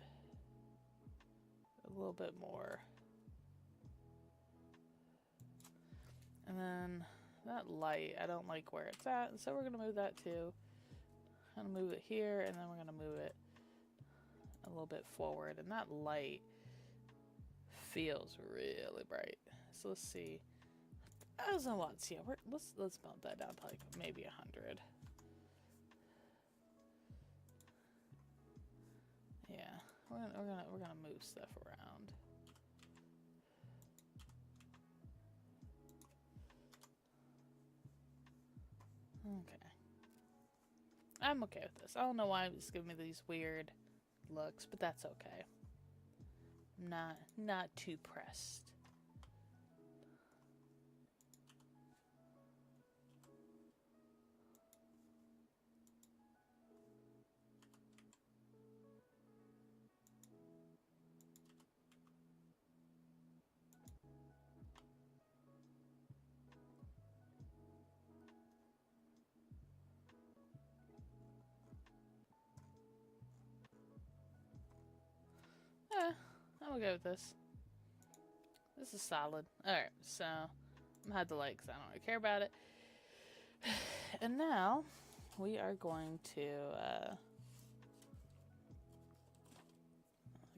a little bit more. And then that light, I don't like where it's at, and so we're gonna move that too. I'm gonna move it here, and then we're gonna move it a little bit forward. And that light feels really bright. So let's see. 1,000 watts. Yeah, let's bump that down to like maybe 100. Yeah, we're gonna move stuff around. Okay. I'm okay with this. I don't know why it's giving me these weird looks, but that's okay. Not too pressed. I'm okay with this. This is solid. Alright, so I'm gonna hide the light because I don't really care about it. And now we are going to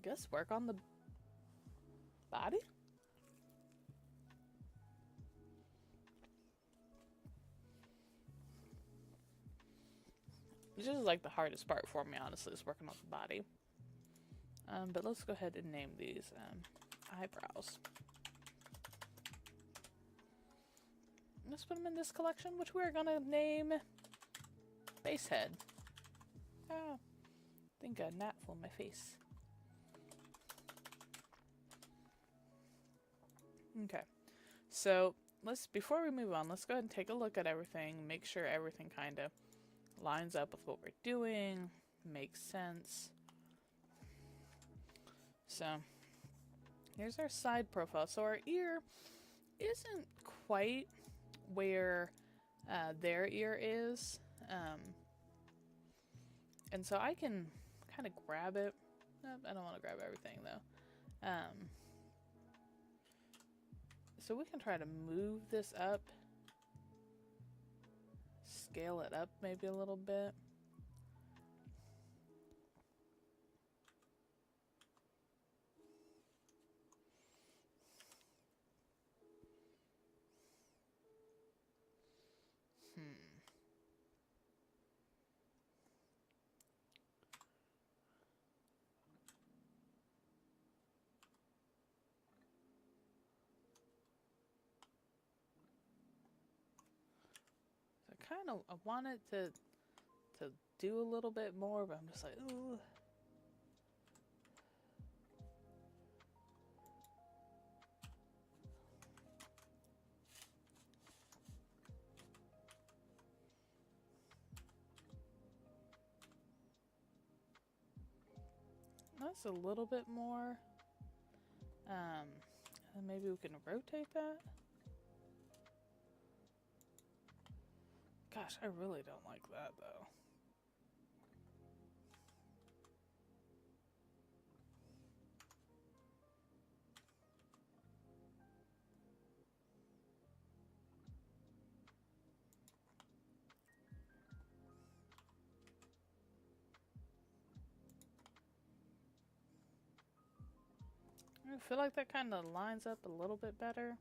guess work on the body? This is like the hardest part for me, honestly, is working on the body. But let's go ahead and name these eyebrows. Let's put them in this collection, which we're gonna name Base Head. Ah, I think a gnat flew in my face. Okay, so before we move on, let's go ahead and take a look at everything, make sure everything kind of lines up with what we're doing, makes sense. So here's our side profile. So our ear isn't quite where their ear is, and so I can kind of grab it. Nope, I don't want to grab everything though. So we can try to move this up, scale it up maybe a little bit. I want it to do a little bit more, but I'm just like, ooh. That's a little bit more. And maybe we can rotate that. Gosh, I really don't like that though. I feel like that kind of lines up a little bit better.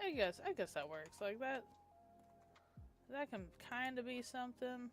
I guess that works. Like that can kind of be something.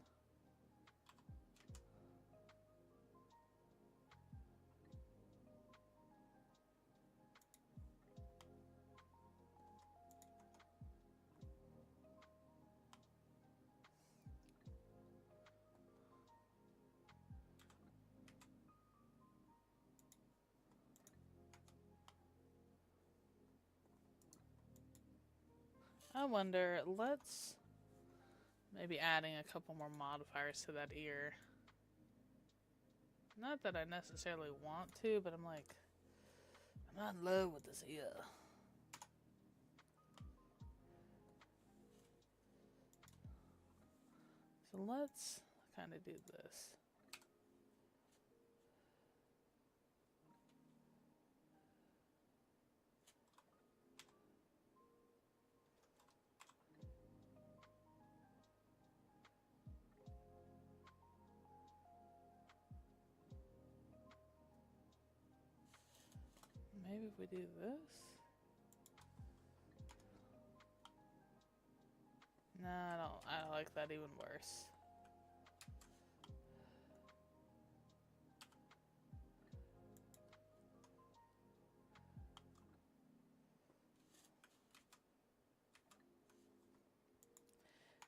I wonder, let's maybe adding a couple more modifiers to that ear. Not that I necessarily want to, but I'm like, I'm not in love with this ear. So let's kind of do this. Maybe if we do this. No, I like that even worse.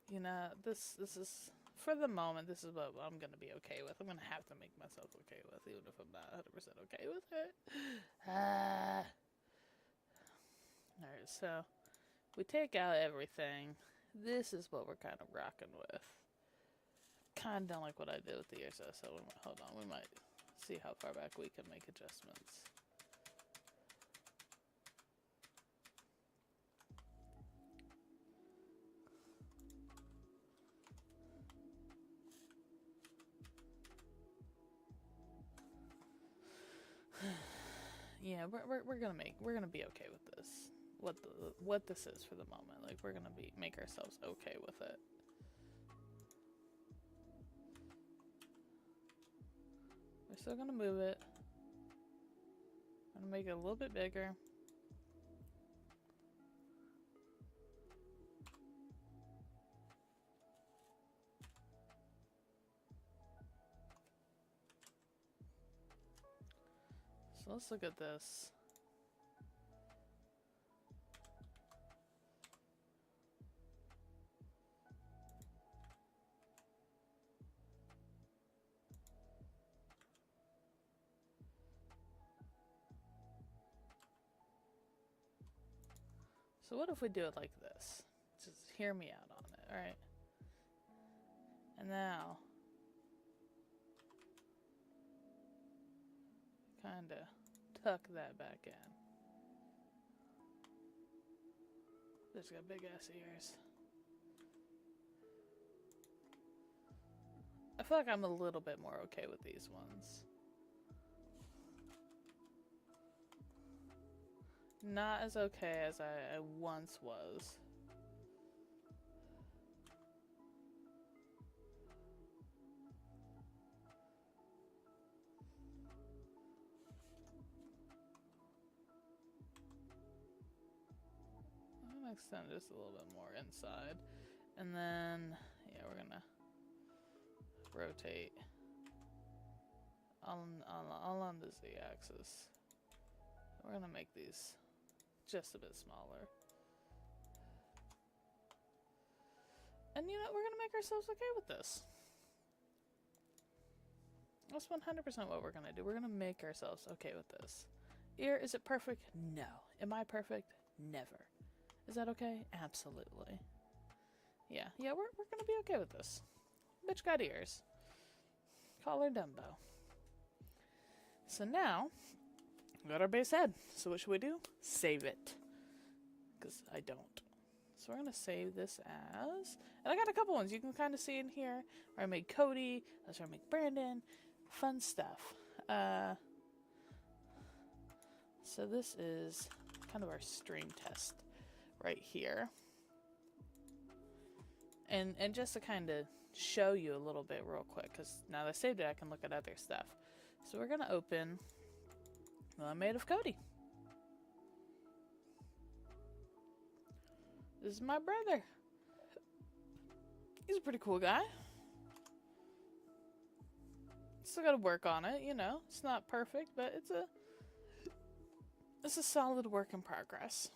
You know, this is, for the moment, this is what I'm going to be okay with. I'm going to have to make myself okay with, even if I'm not 100% okay with it. Alright, so we take out everything. This is what we're kind of rocking with. Kind of don't like what I did with the ears, so hold on, we might see how far back we can make adjustments. yeah, we're gonna be okay with this. What this is for the moment. Like, we're gonna make ourselves okay with it. We're still gonna move it. I'm gonna make it a little bit bigger. So let's look at this. So what if we do it like this? Just hear me out on it, alright? And now, kinda tuck that back in. It's got big ass ears. I feel like I'm a little bit more okay with these ones. Not as okay as I once was. I'm gonna extend this a little bit more inside. And then, yeah, we're gonna rotate all on the z-axis. We're gonna make these just a bit smaller. And you know, we're gonna make ourselves okay with this. That's 100% what we're gonna do. We're gonna make ourselves okay with this. Ear, is it perfect? No. Am I perfect? Never. Is that okay? Absolutely. Yeah, we're gonna be okay with this. Bitch got ears. Call her Dumbo. So now, we got our base head. So what should we do? Save it. Because I don't. So we're going to save this as... And I got a couple ones you can kind of see in here. Where I made Cody. That's where I made Brandon. Fun stuff. So this is kind of our stream test right here. And just to kind of show you a little bit real quick. Because now that I saved it, I can look at other stuff. So we're going to open one made of Cody. This is my brother. He's a pretty cool guy. Still gotta work on it, you know. It's not perfect, but it's a solid work in progress.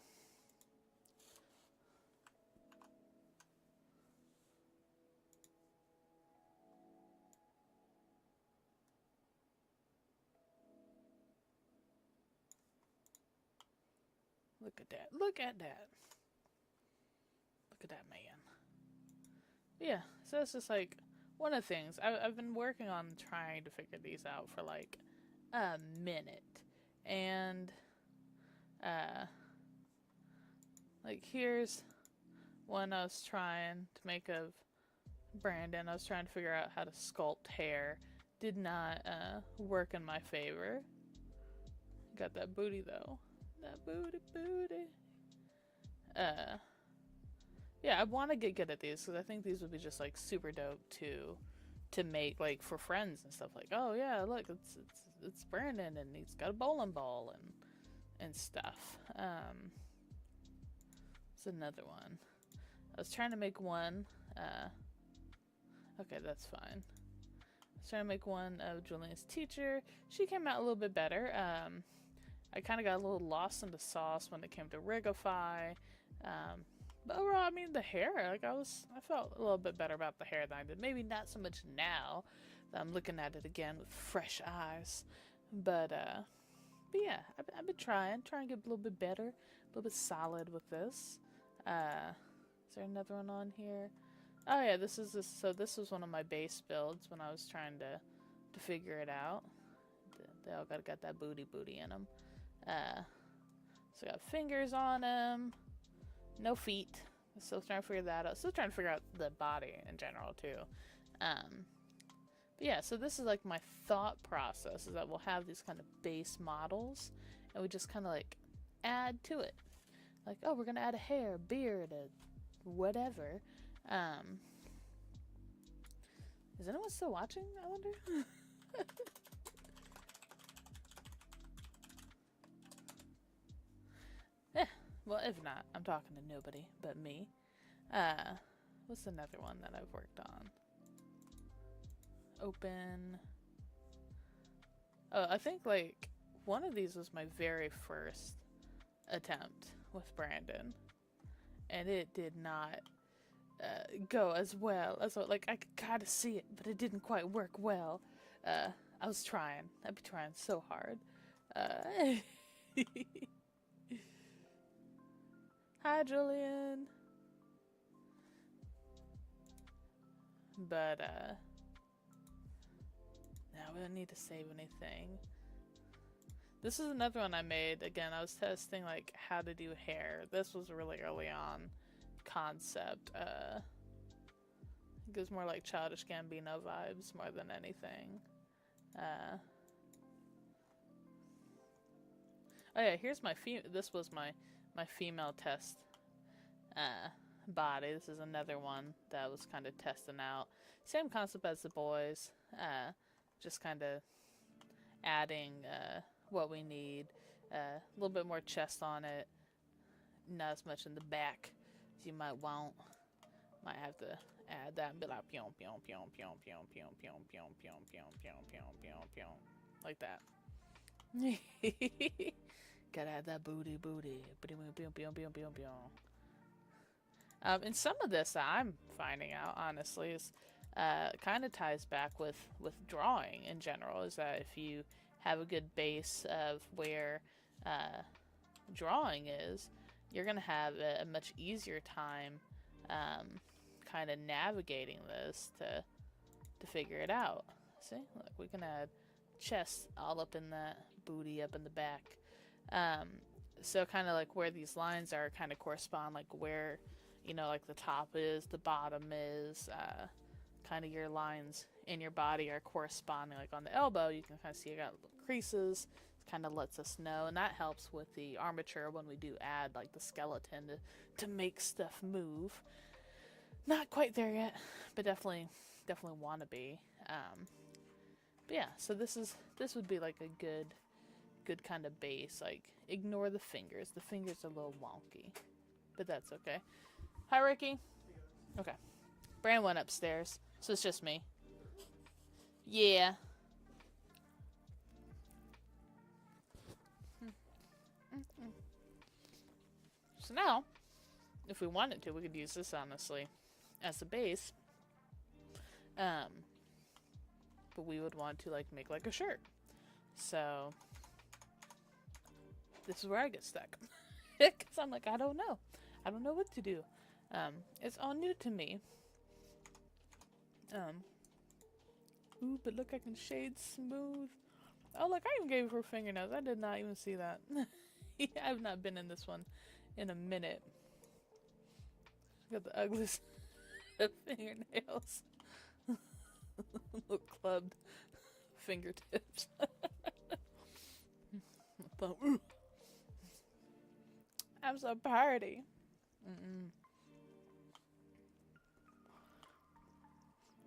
Look at that. Look at that. Look at that man. Yeah, so it's just like one of the things. I've been working on trying to figure these out for like a minute. And like here's one I was trying to make of Brandon. I was trying to figure out how to sculpt hair. Did not work in my favor. Got that booty though. That booty. Yeah, I want to get good at these because I think these would be just like super dope to make like for friends and stuff. Like, oh yeah, look, it's Brandon and he's got a bowling ball and stuff. It's another one. I was trying to make one. Okay, that's fine. I was trying to make one of Julian's teacher. She came out a little bit better. I kind of got a little lost in the sauce when it came to Rigify. But overall, I mean, the hair, like I felt a little bit better about the hair than I did. Maybe not so much now that I'm looking at it again with fresh eyes. But yeah, I've been trying to get a little bit better, a little bit solid with this. Is there another one on here? Oh yeah, this was one of my base builds when I was trying to figure it out. They all got that booty in them. So I got fingers on them. No feet. Still trying to figure that out. Still trying to figure out the body in general too. But yeah, so this is like my thought process is that we'll have these kind of base models and we just kind of like add to it. Like, oh, we're gonna add a hair, beard, a whatever. Is anyone still watching, I wonder? Yeah, well, if not, I'm talking to nobody but me. What's another one that I've worked on? Open. Oh, I think like one of these was my very first attempt with Brandon, and it did not go as well as like I could kind of see it, but it didn't quite work well. I was trying. I'd be trying so hard. Hi, Julian. But now we don't need to save anything. This is another one I made. Again, I was testing like how to do hair. This was really early on concept. It gives more like Childish Gambino vibes more than anything. Oh yeah, here's my this was my female test body. This is another one that I was kind of testing out. Same concept as the boys. Just kind of adding what we need. A little bit more chest on it. Not as much in the back as you might want. Might have to add that and be like pyong pyong pyong pyong pyong pyong pyong pyong pyong pyong pyong pyong pyong pyong like that. Gotta add that booty. And some of this I'm finding out honestly is kind of ties back with drawing in general. Is that if you have a good base of where drawing is, you're gonna have a much easier time kind of navigating this to figure it out. See, look, we can add chest all up in that, booty up in the back. So kind of like where these lines are kind of correspond, like where, you know, like the top is, the bottom is, kind of your lines in your body are corresponding. Like on the elbow, you can kind of see you got little creases. It kind of lets us know, and that helps with the armature when we do add like the skeleton to make stuff move. Not quite there yet, but definitely want to be. But yeah, so this would be like a good kind of base. Like, ignore the fingers. The fingers are a little wonky, but that's okay. Hi, Ricky. Okay. Brand went upstairs, so it's just me. Yeah. So now, if we wanted to, we could use this, honestly, as a base. But we would want to, like, make, like, a shirt. So, this is where I get stuck. Because I'm like, I don't know. I don't know what to do. It's all new to me. Ooh, but look, I can shade smooth. Oh, look, I even gave her fingernails. I did not even see that. I've not been in this one in a minute. Got the ugliest fingernails. Little clubbed fingertips. I'm so party.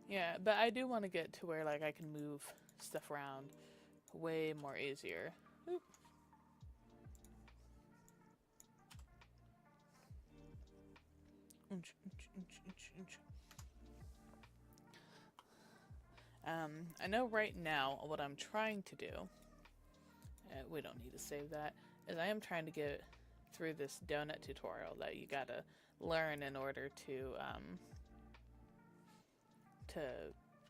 Yeah, but I do want to get to where like I can move stuff around way more easier. Oop. I know right now what I'm trying to do, we don't need to save that, is I am trying to get through this donut tutorial that you gotta learn in order to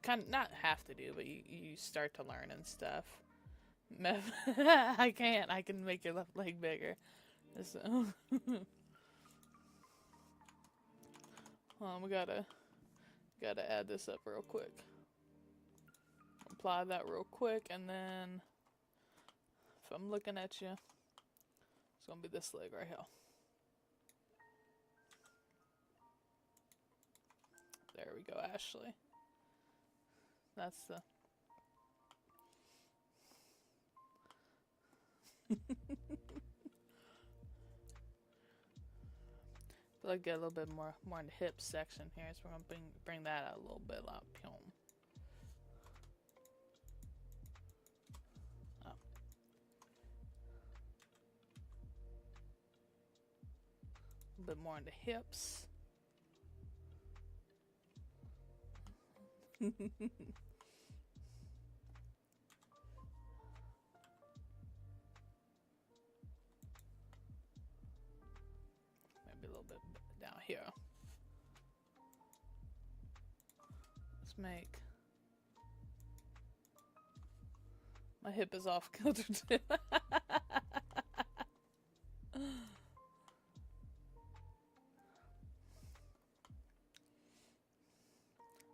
kind of, not have to do, but you start to learn and stuff. I can make your left leg bigger. So we gotta add this up real quick. Apply that real quick, and then if I'm looking at you, it's gonna be this leg right here. There we go, Ashley. That's the But I get a little bit more in the hip section here, so we're gonna bring that out a little bit. Oh. A bit more in the hips. Maybe a little bit down here. Let's make... My hip is off kilter too. I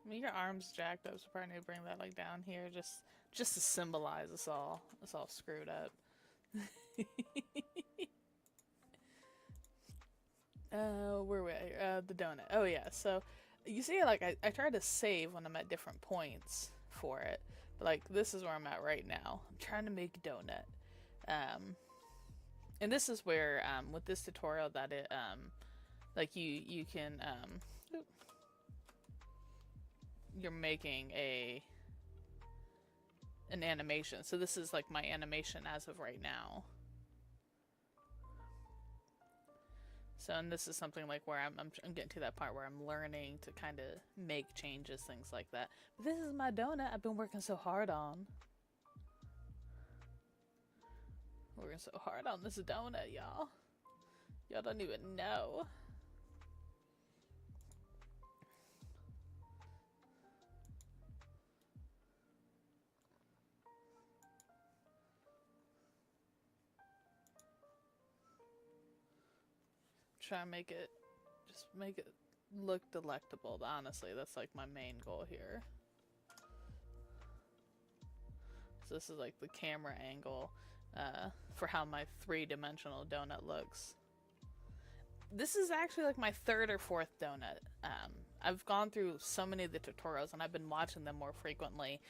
mean, your arm's jacked up, so probably need to bring that like down here, just to symbolize us all. It's all screwed up. Where were we? The donut. Oh yeah. So you see, like I try to save when I'm at different points for it, but like this is where I'm at right now. I'm trying to make a donut, and this is where with this tutorial that it like you can you're making an animation. So this is like my animation as of right now. So, and this is something like where I'm getting to that part where I'm learning to kind of make changes, things like that. But this is my donut I've been working so hard on. Working so hard on this donut, y'all. Y'all don't even know. Try and make it, just make it look delectable. Honestly, that's like my main goal here. So this is like the camera angle for how my three-dimensional donut looks. This is actually like my third or fourth donut. I've gone through so many of the tutorials and I've been watching them more frequently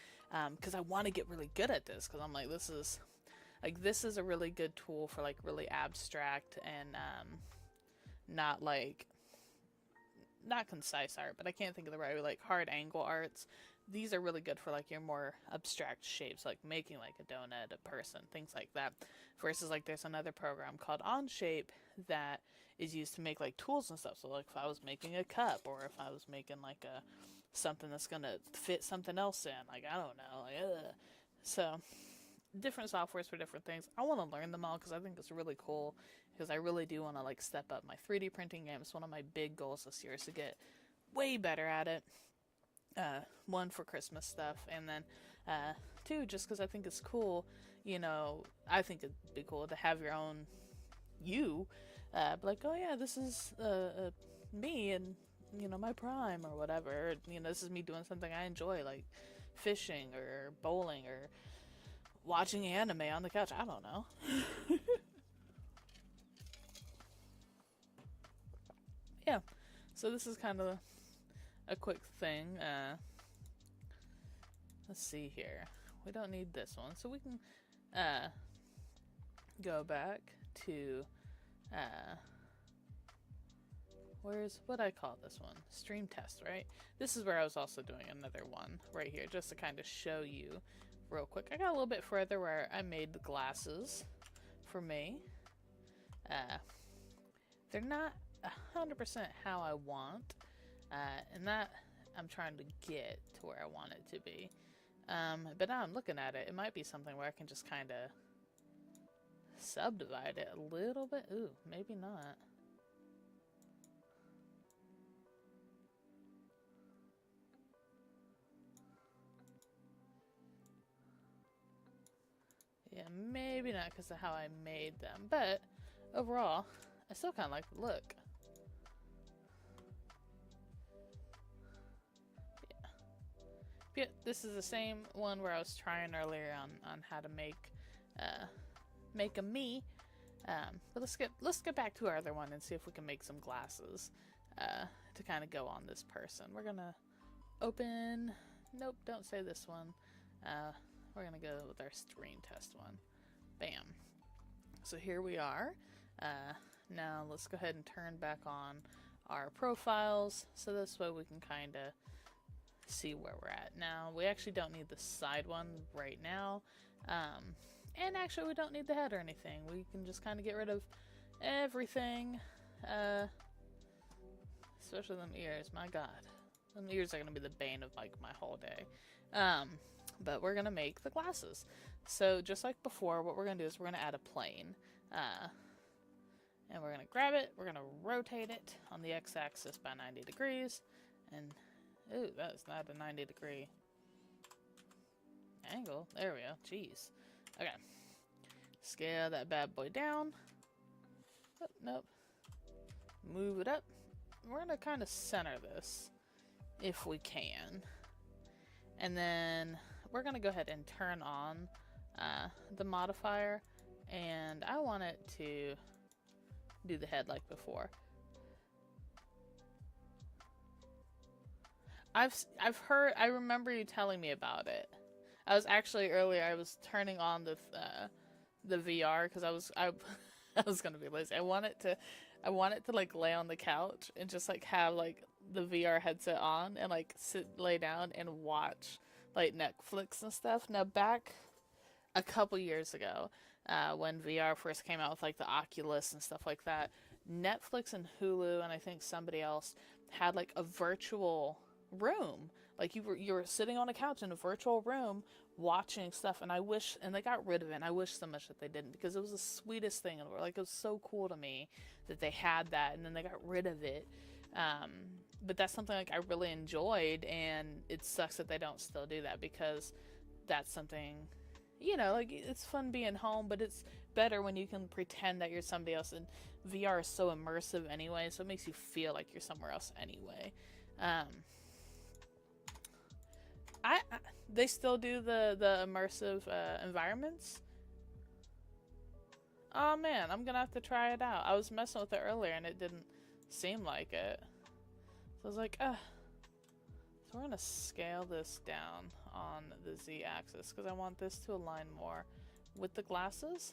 because I want to get really good at this, because I'm like, this is a really good tool for like really abstract and not concise art, but I can't think of the right way, like hard angle arts. These are really good for like your more abstract shapes, like making like a donut, a person, things like that. Versus like there's another program called Onshape that is used to make like tools and stuff. So like if I was making a cup, or if I was making like something that's gonna fit something else in, like I don't know, like so different softwares for different things. I want to learn them all because I think it's really cool, because I really do want to like step up my 3D printing game. It's one of my big goals this year is to get way better at it. One, for Christmas stuff, and then two, just because I think it's cool. You know, I think it'd be cool to have your own like, oh yeah, this is me and, you know, my prime or whatever. You know, this is me doing something I enjoy, like fishing or bowling or watching anime on the couch. I don't know. Yeah, so this is kind of a quick thing. Let's see here. We don't need this one, so we can go back to where's what I call this one? Stream test, right? This is where I was also doing another one right here, just to kind of show you real quick. I got a little bit further where I made the glasses for me. They're not 100% how I want, and that I'm trying to get to where I want it to be. But now I'm looking at it, it might be something where I can just kind of subdivide it a little bit. Ooh, maybe not. Yeah, maybe not because of how I made them, but overall, I still kind of like the look. Yeah, this is the same one where I was trying earlier on how to make a me. But let's get back to our other one and see if we can make some glasses to kind of go on this person. We're gonna open. Nope, don't say this one. We're gonna go with our screen test one. Bam. So here we are. Now let's go ahead and turn back on our profiles, so this way we can kind of see where we're at. Now, we actually don't need the side one right now, and actually we don't need the head or anything. We can just kind of get rid of everything, especially them ears. My god, them ears are going to be the bane of like my whole day. But we're going to make the glasses. So just like before, what we're going to do is we're going to add a plane. And we're going to grab it, we're going to rotate it on the x-axis by 90 degrees, and, ooh, that's not a 90 degree angle. There we go, jeez. Okay, scale that bad boy down. Oh, nope. Move it up. We're going to kind of center this, if we can. And then we're going to go ahead and turn on the modifier, and I want it to do the head like before. I've heard, I remember you telling me about it. I was actually earlier, I was turning on the VR because I was gonna be lazy. I want it to like lay on the couch and just like have like the VR headset on and like lay down and watch like Netflix and stuff. Now back a couple years ago, when VR first came out with like the Oculus and stuff like that, Netflix and Hulu and I think somebody else had like a virtual room. Like you were sitting on a couch in a virtual room watching stuff, and I wish, and they got rid of it, and I wish so much that they didn't, because it was the sweetest thing in the world. Like, it was so cool to me that they had that, and then they got rid of it. But that's something like I really enjoyed, and it sucks that they don't still do that, because that's something, you know, like, it's fun being home, but it's better when you can pretend that you're somebody else, and VR is so immersive anyway, so it makes you feel like you're somewhere else anyway. They still do the immersive environments? Oh man, I'm gonna have to try it out. I was messing with it earlier and it didn't seem like it. So I was like, ugh. So we're gonna scale this down on the z-axis because I want this to align more with the glasses.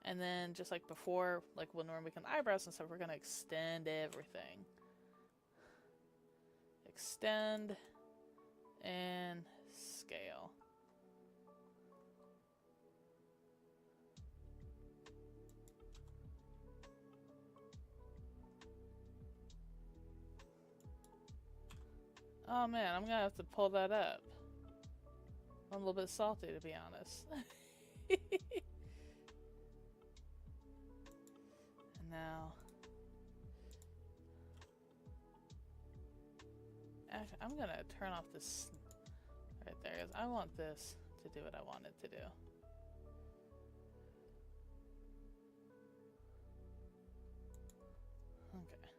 And then just like before, like when we're making eyebrows and stuff, we're gonna extend everything. Extend and scale. Oh man, I'm gonna have to pull that up. I'm a little bit salty, to be honest. And now, actually, I'm gonna turn off this right there, because I want this to do what I want it to do. Okay.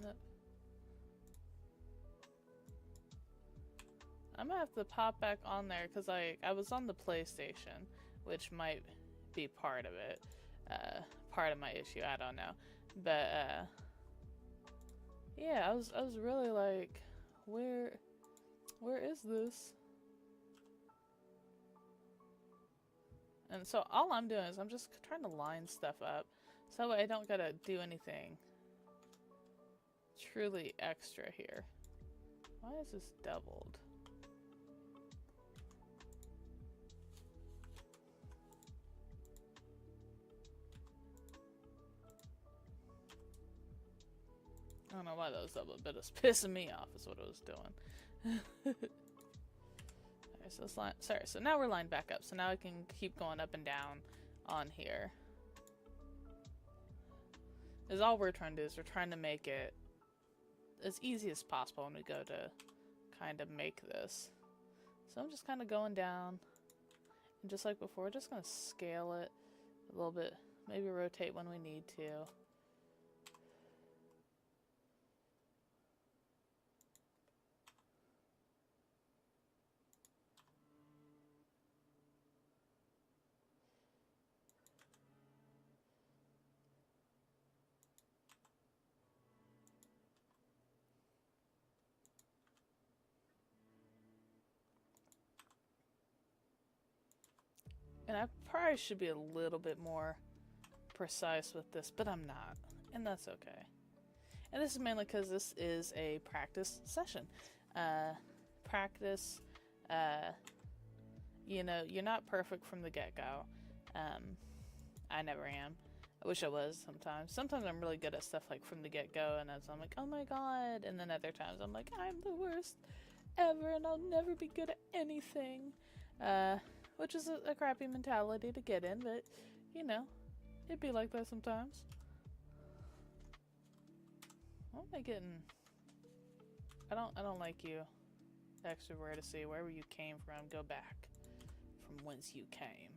Nope. I'm gonna have to pop back on there because I was on the PlayStation, which might be part of it, part of my issue. I don't know, but yeah, I was really like, where is this? And so all I'm doing is I'm just trying to line stuff up so I don't gotta do anything truly extra here. Why is this doubled? I don't know why that was doubled, but it's pissing me off is what it was doing. Alright, so let's line, sorry, so now we're lined back up. So now I can keep going up and down on here. Is all we're trying to do is we're trying to make it as easy as possible when we go to kind of make this. So I'm just kind of going down, and just like before, we're just going to scale it a little bit, maybe rotate when we need to. And I probably should be a little bit more precise with this, but I'm not, and that's okay. And this is mainly because this is a practice session. Practice, you know, you're not perfect from the get-go. I never am. I wish I was sometimes. Sometimes I'm really good at stuff like from the get-go, and as I'm like, oh my god, and then other times I'm like, I'm the worst ever, and I'll never be good at anything. Which is a crappy mentality to get in, but, you know, it'd be like that sometimes. What am I getting? I don't like you. Extroverticy, wherever you came from, go back from whence you came.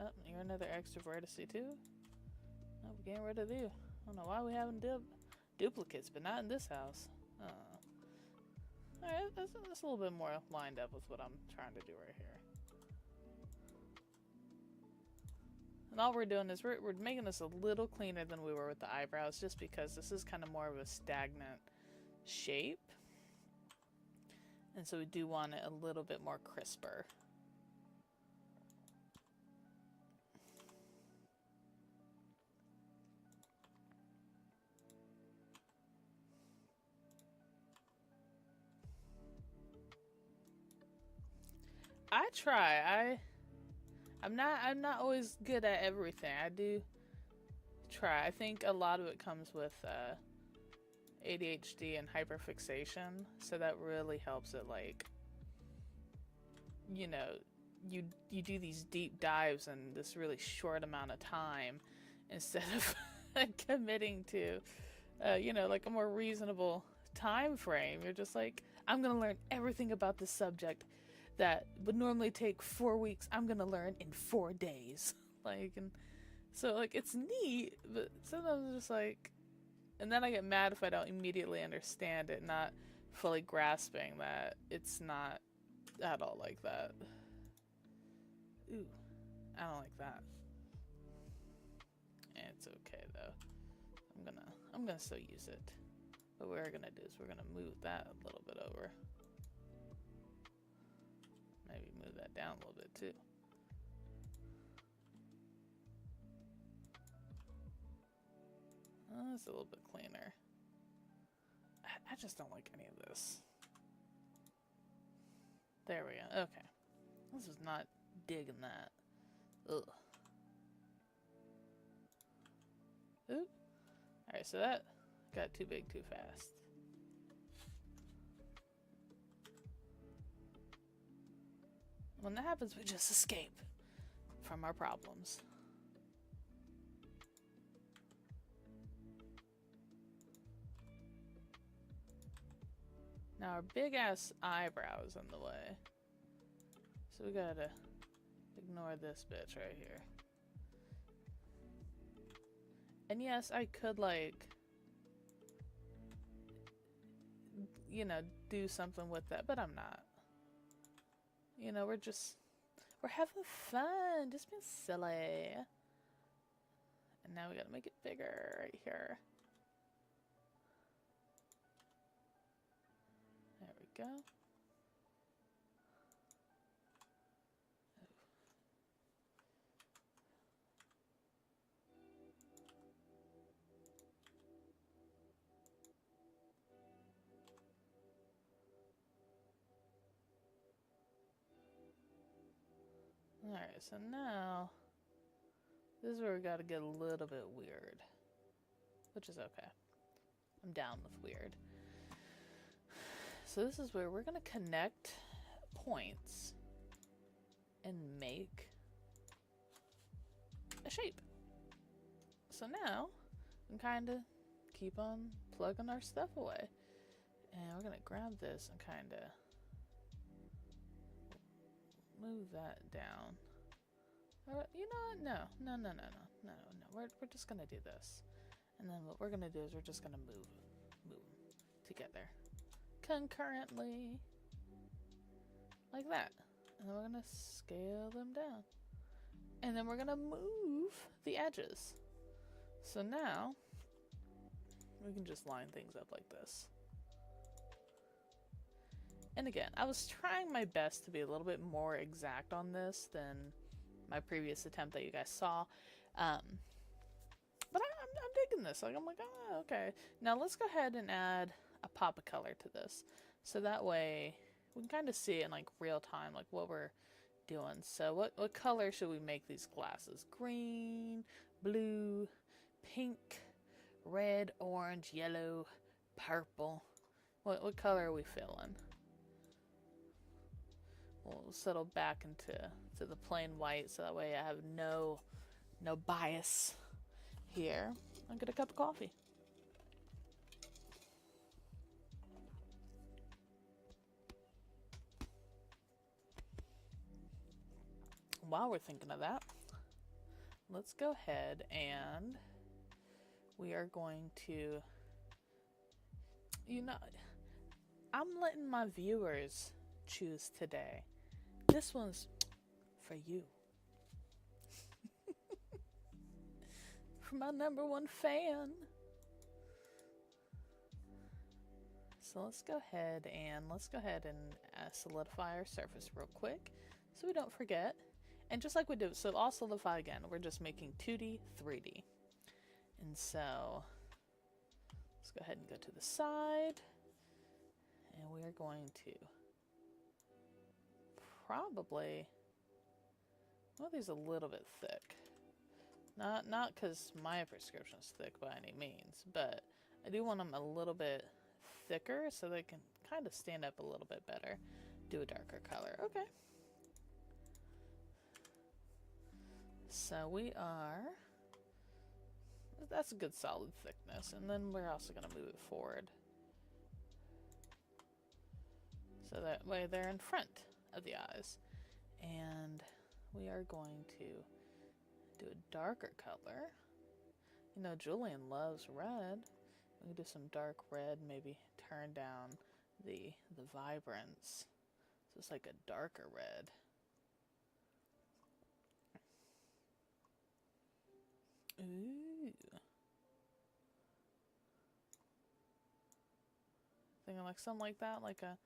Oh, you're another extroverticy too? Oh, we're getting rid of you. I don't know why we having duplicates, but not in this house. Alright, that's a little bit more lined up with what I'm trying to do right here. And all we're doing is we're making this a little cleaner than we were with the eyebrows, just because this is kind of more of a stagnant shape. And so we do want it a little bit more crisper. I try. I'm not always good at everything. I do try. I think a lot of it comes with ADHD and hyperfixation, so that really helps it, like, you know, you do these deep dives in this really short amount of time instead of committing to you know, like a more reasonable time frame. You're just like, I'm gonna learn everything about this subject that would normally take 4 weeks. I'm gonna learn in 4 days. Like, and so, like, it's neat, but sometimes it's just like, and then I get mad if I don't immediately understand it, not fully grasping that it's not at all like that. Ooh, I don't like that. It's okay though. I'm gonna still use it. What we're gonna do is we're gonna move that a little bit over. Maybe move that down a little bit too. That's a little bit cleaner. I just don't like any of this. There we go. Okay. This is not digging that. Ugh. Oop. Alright, so that got too big too fast. When that happens, we just escape from our problems. Now our big ass eyebrows in the way. So we gotta ignore this bitch right here. And yes, I could, like, you know, do something with that, but I'm not. You know, we're having fun, just being silly. And now we gotta make it bigger right here. There we go. Alright, so now this is where we gotta get a little bit weird. Which is okay. I'm down with weird. So this is where we're gonna connect points and make a shape. So now we can kind of keep on plugging our stuff away. And we're gonna grab this and kind of move that down. Or, you know what? No. We're just gonna do this. And then what we're gonna do is we're just gonna move together concurrently, like that. And then we're gonna scale them down. And then we're gonna move the edges. So now we can just line things up like this. And again, I was trying my best to be a little bit more exact on this than my previous attempt that you guys saw. Um, but I'm digging this. Like, I'm like, oh, okay. Now let's go ahead and add a pop of color to this. So that way we can kind of see it in like real time, like what we're doing. So what color should we make these glasses? Green, blue, pink, red, orange, yellow, purple. What color are we feeling? We'll settle back into the plain white so that way I have no bias here. I'll get a cup of coffee. While we're thinking of that, let's go ahead and we are going to, I'm letting my viewers choose today. This one's for you. For my #1 fan. So let's go ahead and solidify our surface real quick so we don't forget. And just like we did, so I'll solidify again. We're just making 2D, 3D. And so let's go ahead and go to the side. And we are going to probably, well, these a little bit thick. Not because my prescription is thick by any means, but I do want them a little bit thicker so they can kind of stand up a little bit better. Do a darker color. Okay. So we are, that's a good solid thickness, and then we're also going to move it forward. So that way they're in front of the eyes. And we are going to do a darker color. You know, Julian loves red. We can do some dark red, maybe turn down the vibrance. So it's like a darker red. Ooh. Thinking like something like that, like a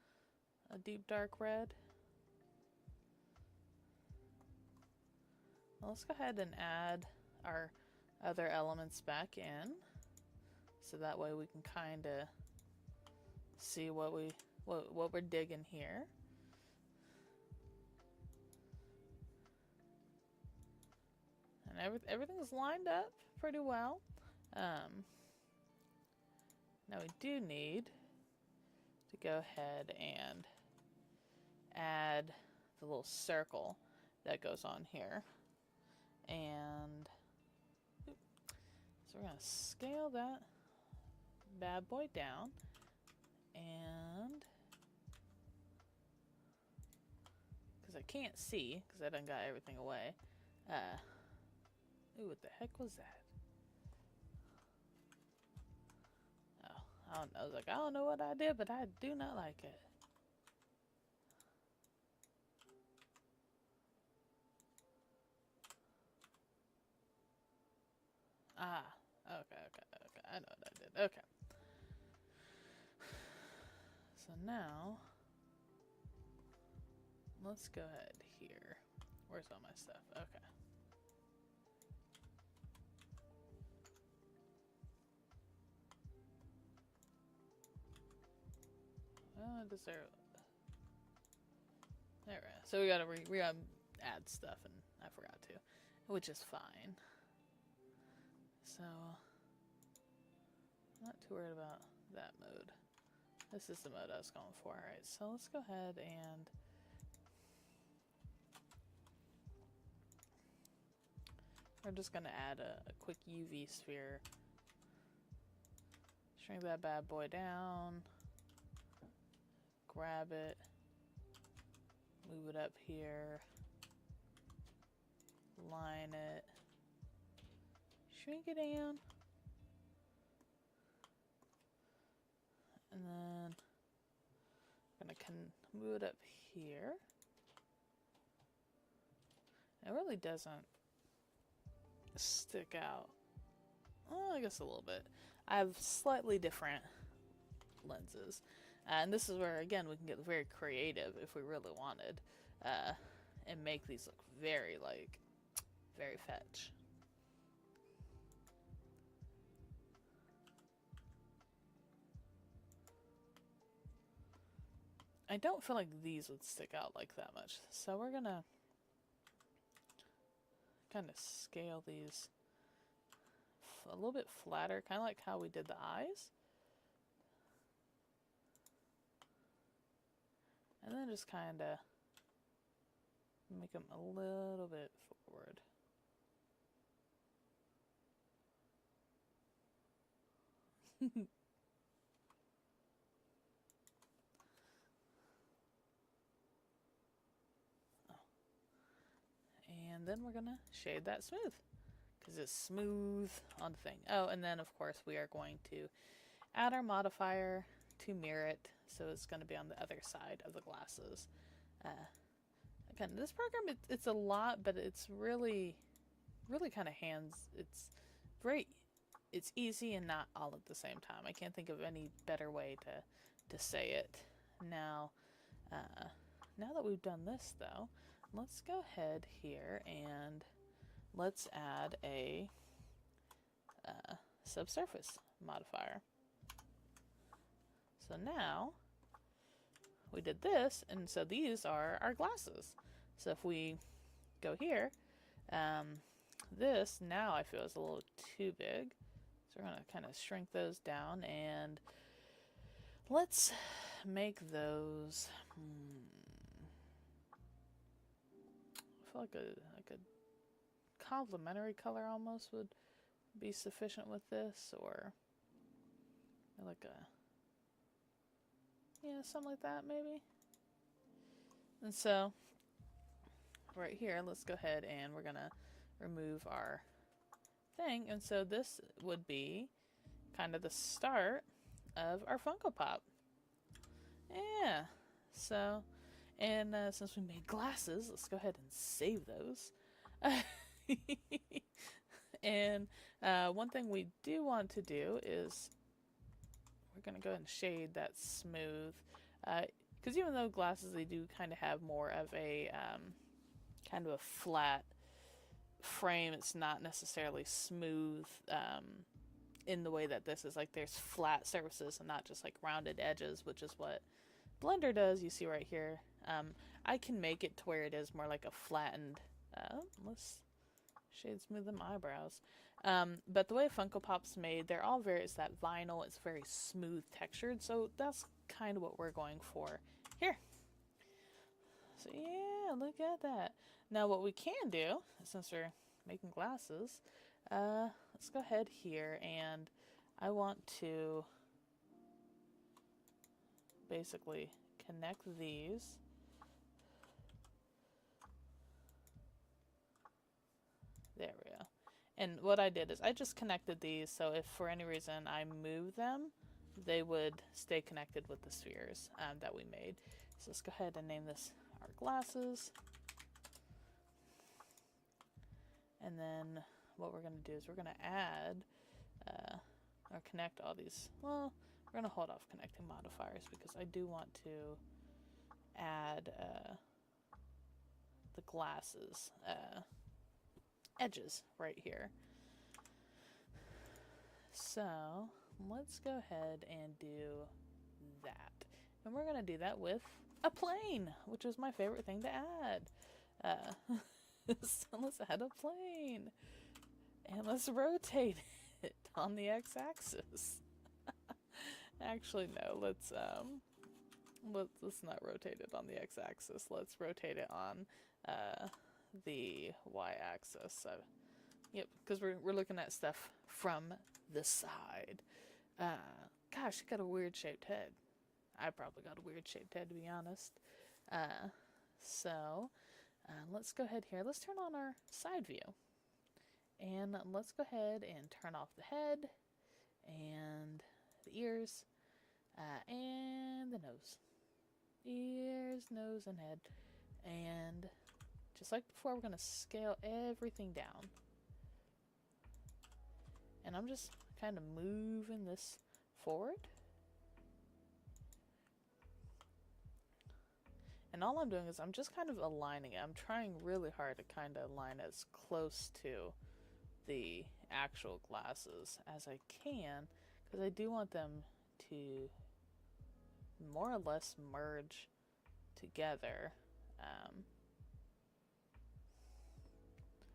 deep dark red. Well, let's go ahead and add our other elements back in. So that way we can kind of see what we're digging here. And everything's lined up pretty well. Now we do need to go ahead and add the little circle that goes on here. And so we're going to scale that bad boy down. And because I can't see, because I done got everything away. Ooh, what the heck was that? Oh, I don't know. I was like, I don't know what I did, but I do not like it. Ah, okay. I know what I did. Okay. So now, let's go ahead here. Where's all my stuff? Okay. Does there? There. So we gotta add stuff, and I forgot to, which is fine. So, I'm not too worried about that mode. This is the mode I was going for. Alright, so let's go ahead and we're just going to add a quick UV sphere. Shrink that bad boy down. Grab it. Move it up here. Line it. Shrink it down. And then I'm gonna move it up here. It really doesn't stick out. Oh, I guess a little bit. I have slightly different lenses. And this is where, again, we can get very creative if we really wanted. And make these look very, like, very fetch. I don't feel like these would stick out like that much, so we're gonna kind of scale these a little bit flatter, kind of like how we did the eyes. And then just kind of make them a little bit forward. And then we're gonna shade that smooth, because it's smooth on the thing. Oh, and then of course we are going to add our modifier to mirror it, so it's going to be on the other side of the glasses. Again, this program, it's a lot, but it's really kind of it's easy and not all at the same time. I can't think of any better way to say it. Now that we've done this though, let's go ahead here and let's add a subsurface modifier. So now we did this, and so these are our glasses. So if we go here, this now I feel is a little too big. So we're going to kind of shrink those down, and let's make those. I feel like a complementary color almost would be sufficient with this, or like a, yeah, something like that maybe. And so right here, let's go ahead and we're gonna remove our thing, and so this would be kind of the start of our Funko Pop. Yeah. So, and since we made glasses, let's go ahead and save those. And one thing we do want to do is we're going to go ahead and shade that smooth, because even though glasses, they do kind of have more of a kind of a flat frame, it's not necessarily smooth in the way that this is. Like, there's flat surfaces and not just like rounded edges, which is what Blender does. You see right here. I can make it to where it is more like a flattened, let's shade smooth them eyebrows. But the way Funko Pop's made, they're all it's that vinyl, it's very smooth textured, so that's kind of what we're going for here. So yeah, look at that. Now what we can do, since we're making glasses, let's go ahead here, and I want to basically connect these. There we go. And what I did is I just connected these, so if for any reason I move them, they would stay connected with the spheres that we made. So let's go ahead and name this our glasses. And then what we're going to do is we're going to add or connect all these. Well, we're going to hold off connecting modifiers because I do want to add the glasses edges right here. So let's go ahead and do that. And we're going to do that with a plane, which is my favorite thing to add. So let's add a plane. And let's rotate it on the x-axis. Actually, no, let's not rotate it on the x-axis. Let's rotate it on the y-axis. Yep, because we're looking at stuff from the side. Gosh, you got a weird shaped head. I probably got a weird shaped head, to be honest. So let's go ahead here. Let's turn on our side view. And let's go ahead and turn off the head and the ears and the nose. Ears, nose, and head. And just like before, we're going to scale everything down. And I'm just kind of moving this forward. And all I'm doing is I'm just kind of aligning it. I'm trying really hard to kind of align as close to the actual glasses as I can, because I do want them to more or less merge together.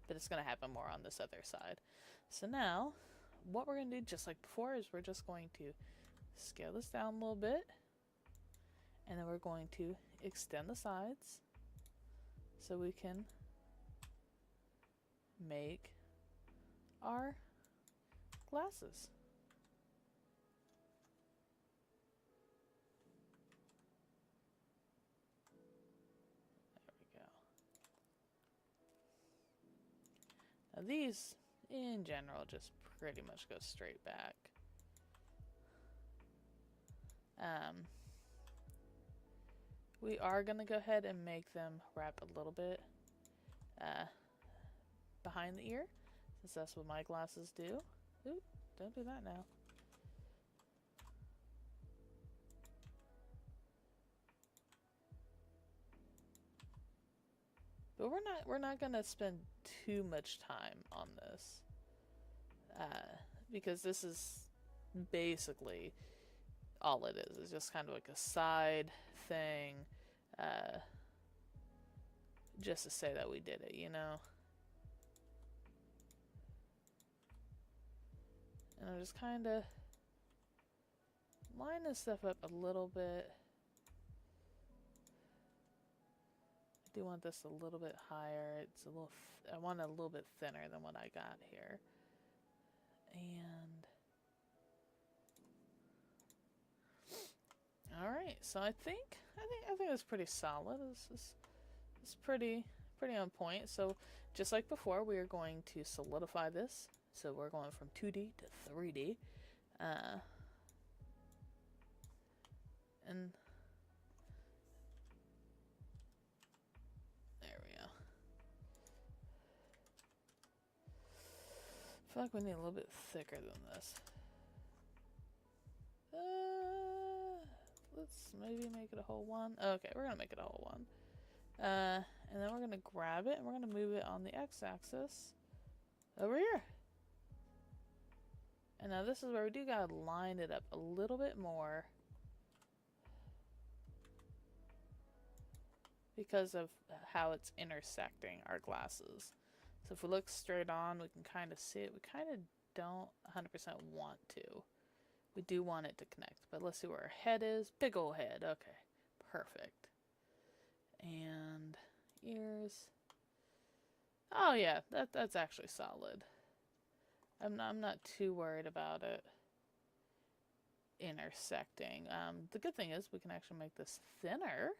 But it's going to happen more on this other side. So now, what we're going to do, just like before, is we're just going to scale this down a little bit. And then we're going to extend the sides so we can make our glasses. There we go. Now these, in general, just pretty much go straight back. We are going to go ahead and make them wrap a little bit behind the ear, since that's what my glasses do. Oop, don't do that now. But we're not going to spend too much time on this. Because this is basically all it is. It's just kind of like a side thing, just to say that we did it, you know? And I'm just kind of line this stuff up a little bit. I do want this a little bit higher. It's a little, I want it a little bit thinner than what I got here. And all right, so I think it's pretty solid. It's pretty on point. So just like before, we are going to solidify this. So we're going from 2D to 3D, and there we go. I feel like we need a little bit thicker than this. Let's maybe make it a whole one. Okay, we're gonna make it a whole one. And then we're gonna grab it and we're gonna move it on the x-axis over here. And now this is where we do gotta line it up a little bit more, because of how it's intersecting our glasses. So if we look straight on, we can kind of see it. We kind of don't 100% want to. We do want it to connect, but let's see where our head is. Big ol' head. Okay, perfect. And ears. Oh yeah, that's actually solid. I'm not too worried about it intersecting. The good thing is we can actually make this thinner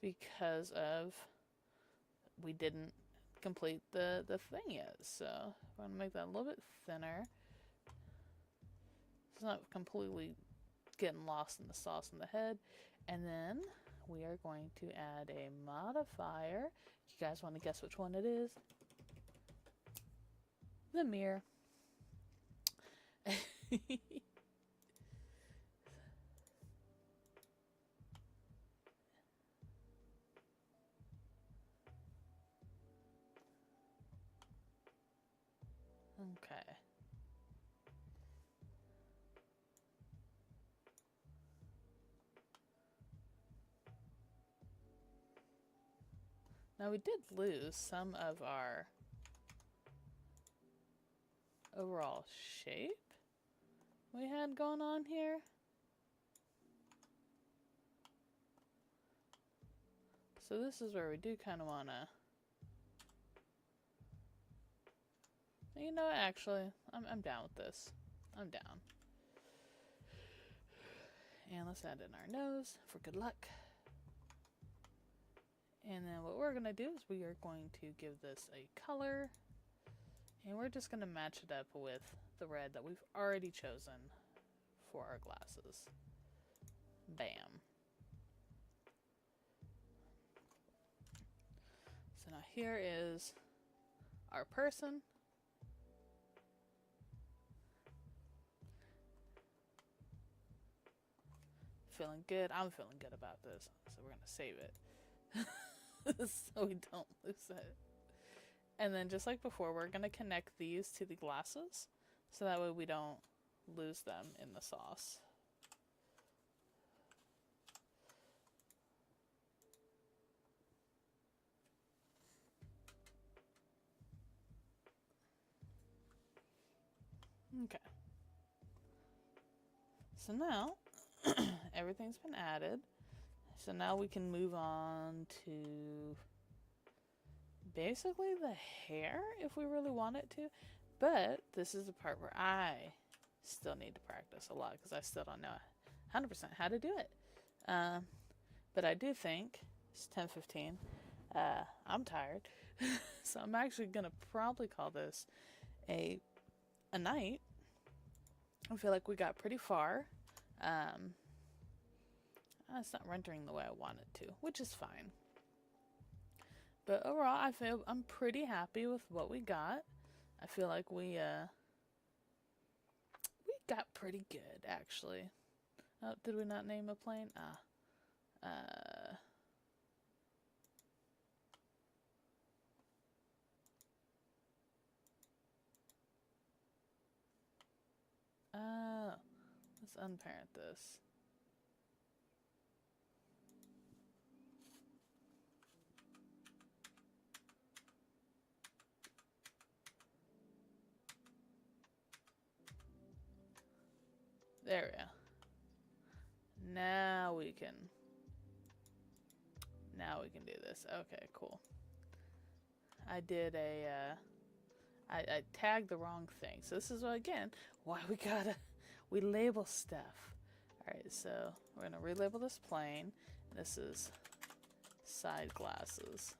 because of we didn't complete the thing yet. So we're gonna make that a little bit thinner. It's not completely getting lost in the sauce in the head. And then we are going to add a modifier. You guys want to guess which one it is? The mirror. Okay. Now we did lose some of our overall shape we had going on here. So this is where we do kind of want to, you know what, actually, I'm down with this. I'm down. And let's add in our nose for good luck. And then what we're going to do is we are going to give this a color. And we're just going to match it up with the red that we've already chosen for our glasses. Bam. So now here is our person. Feeling good. I'm feeling good about this. So we're going to save it. so we don't lose it. And then just like before, we're going to connect these to the glasses so that way we don't lose them in the sauce. Okay. So now everything's been added. So now we can move on to basically the hair if we really want it to. But this is the part where I still need to practice a lot because I still don't know 100% how to do it. But I do think it's 10:15. I'm tired. So I'm actually going to probably call this a night. I feel like we got pretty far. It's not rendering the way I want it to, which is fine. But overall, I feel I'm pretty happy with what we got. I feel like we got pretty good, actually. Oh, did we not name a plane? Let's unparent this. There we go. Now we can do this. Okay, cool. I did I tagged the wrong thing. So this is again why we label stuff. Alright, so we're gonna relabel this plane. This is side glasses.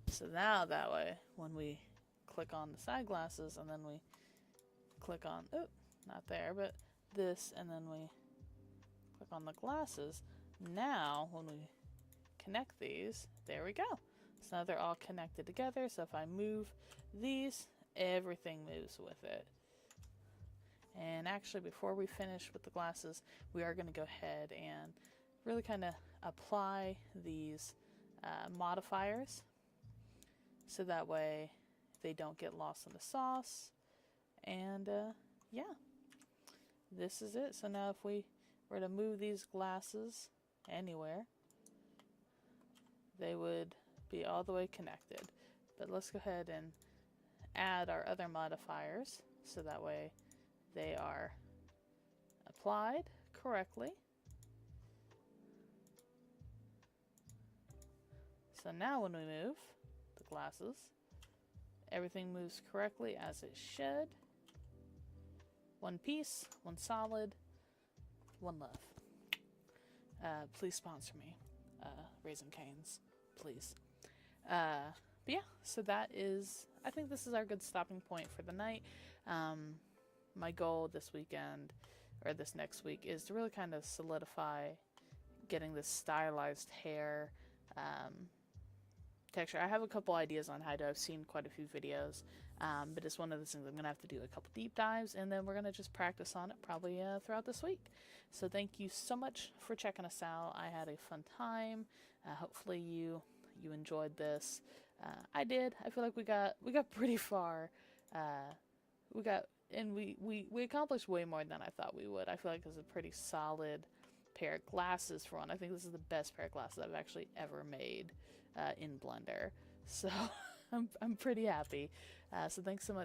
So now that way when we click on the side glasses and then we click on not there, but this, and then we click on the glasses, now when we connect these, there we go. So now they're all connected together. So if I move these, everything moves with it. And actually, before we finish with the glasses, we are going to go ahead and really kind of apply these modifiers so that way they don't get lost in the sauce. And yeah, this is it. So now if we were to move these glasses anywhere, they would be all the way connected. But let's go ahead and add our other modifiers so that way they are applied correctly. So now when we move the glasses, everything moves correctly as it should. One piece, one solid, one love. Please sponsor me. Raisin Canes, please. But yeah, so that is, I think this is our good stopping point for the night. My goal this weekend, or this next week, is to really kind of solidify getting this stylized hair texture. I have a couple ideas on how to. I've seen quite a few videos, but it's one of those things I'm going to have to do a couple deep dives, and then we're going to just practice on it probably throughout this week. So thank you so much for checking us out. I had a fun time. Hopefully you enjoyed this. I did. I feel like we got pretty far. We accomplished way more than I thought we would. I feel like it was a pretty solid pair of glasses for one. I think this is the best pair of glasses I've actually ever made in Blender. So I'm pretty happy. So thanks so much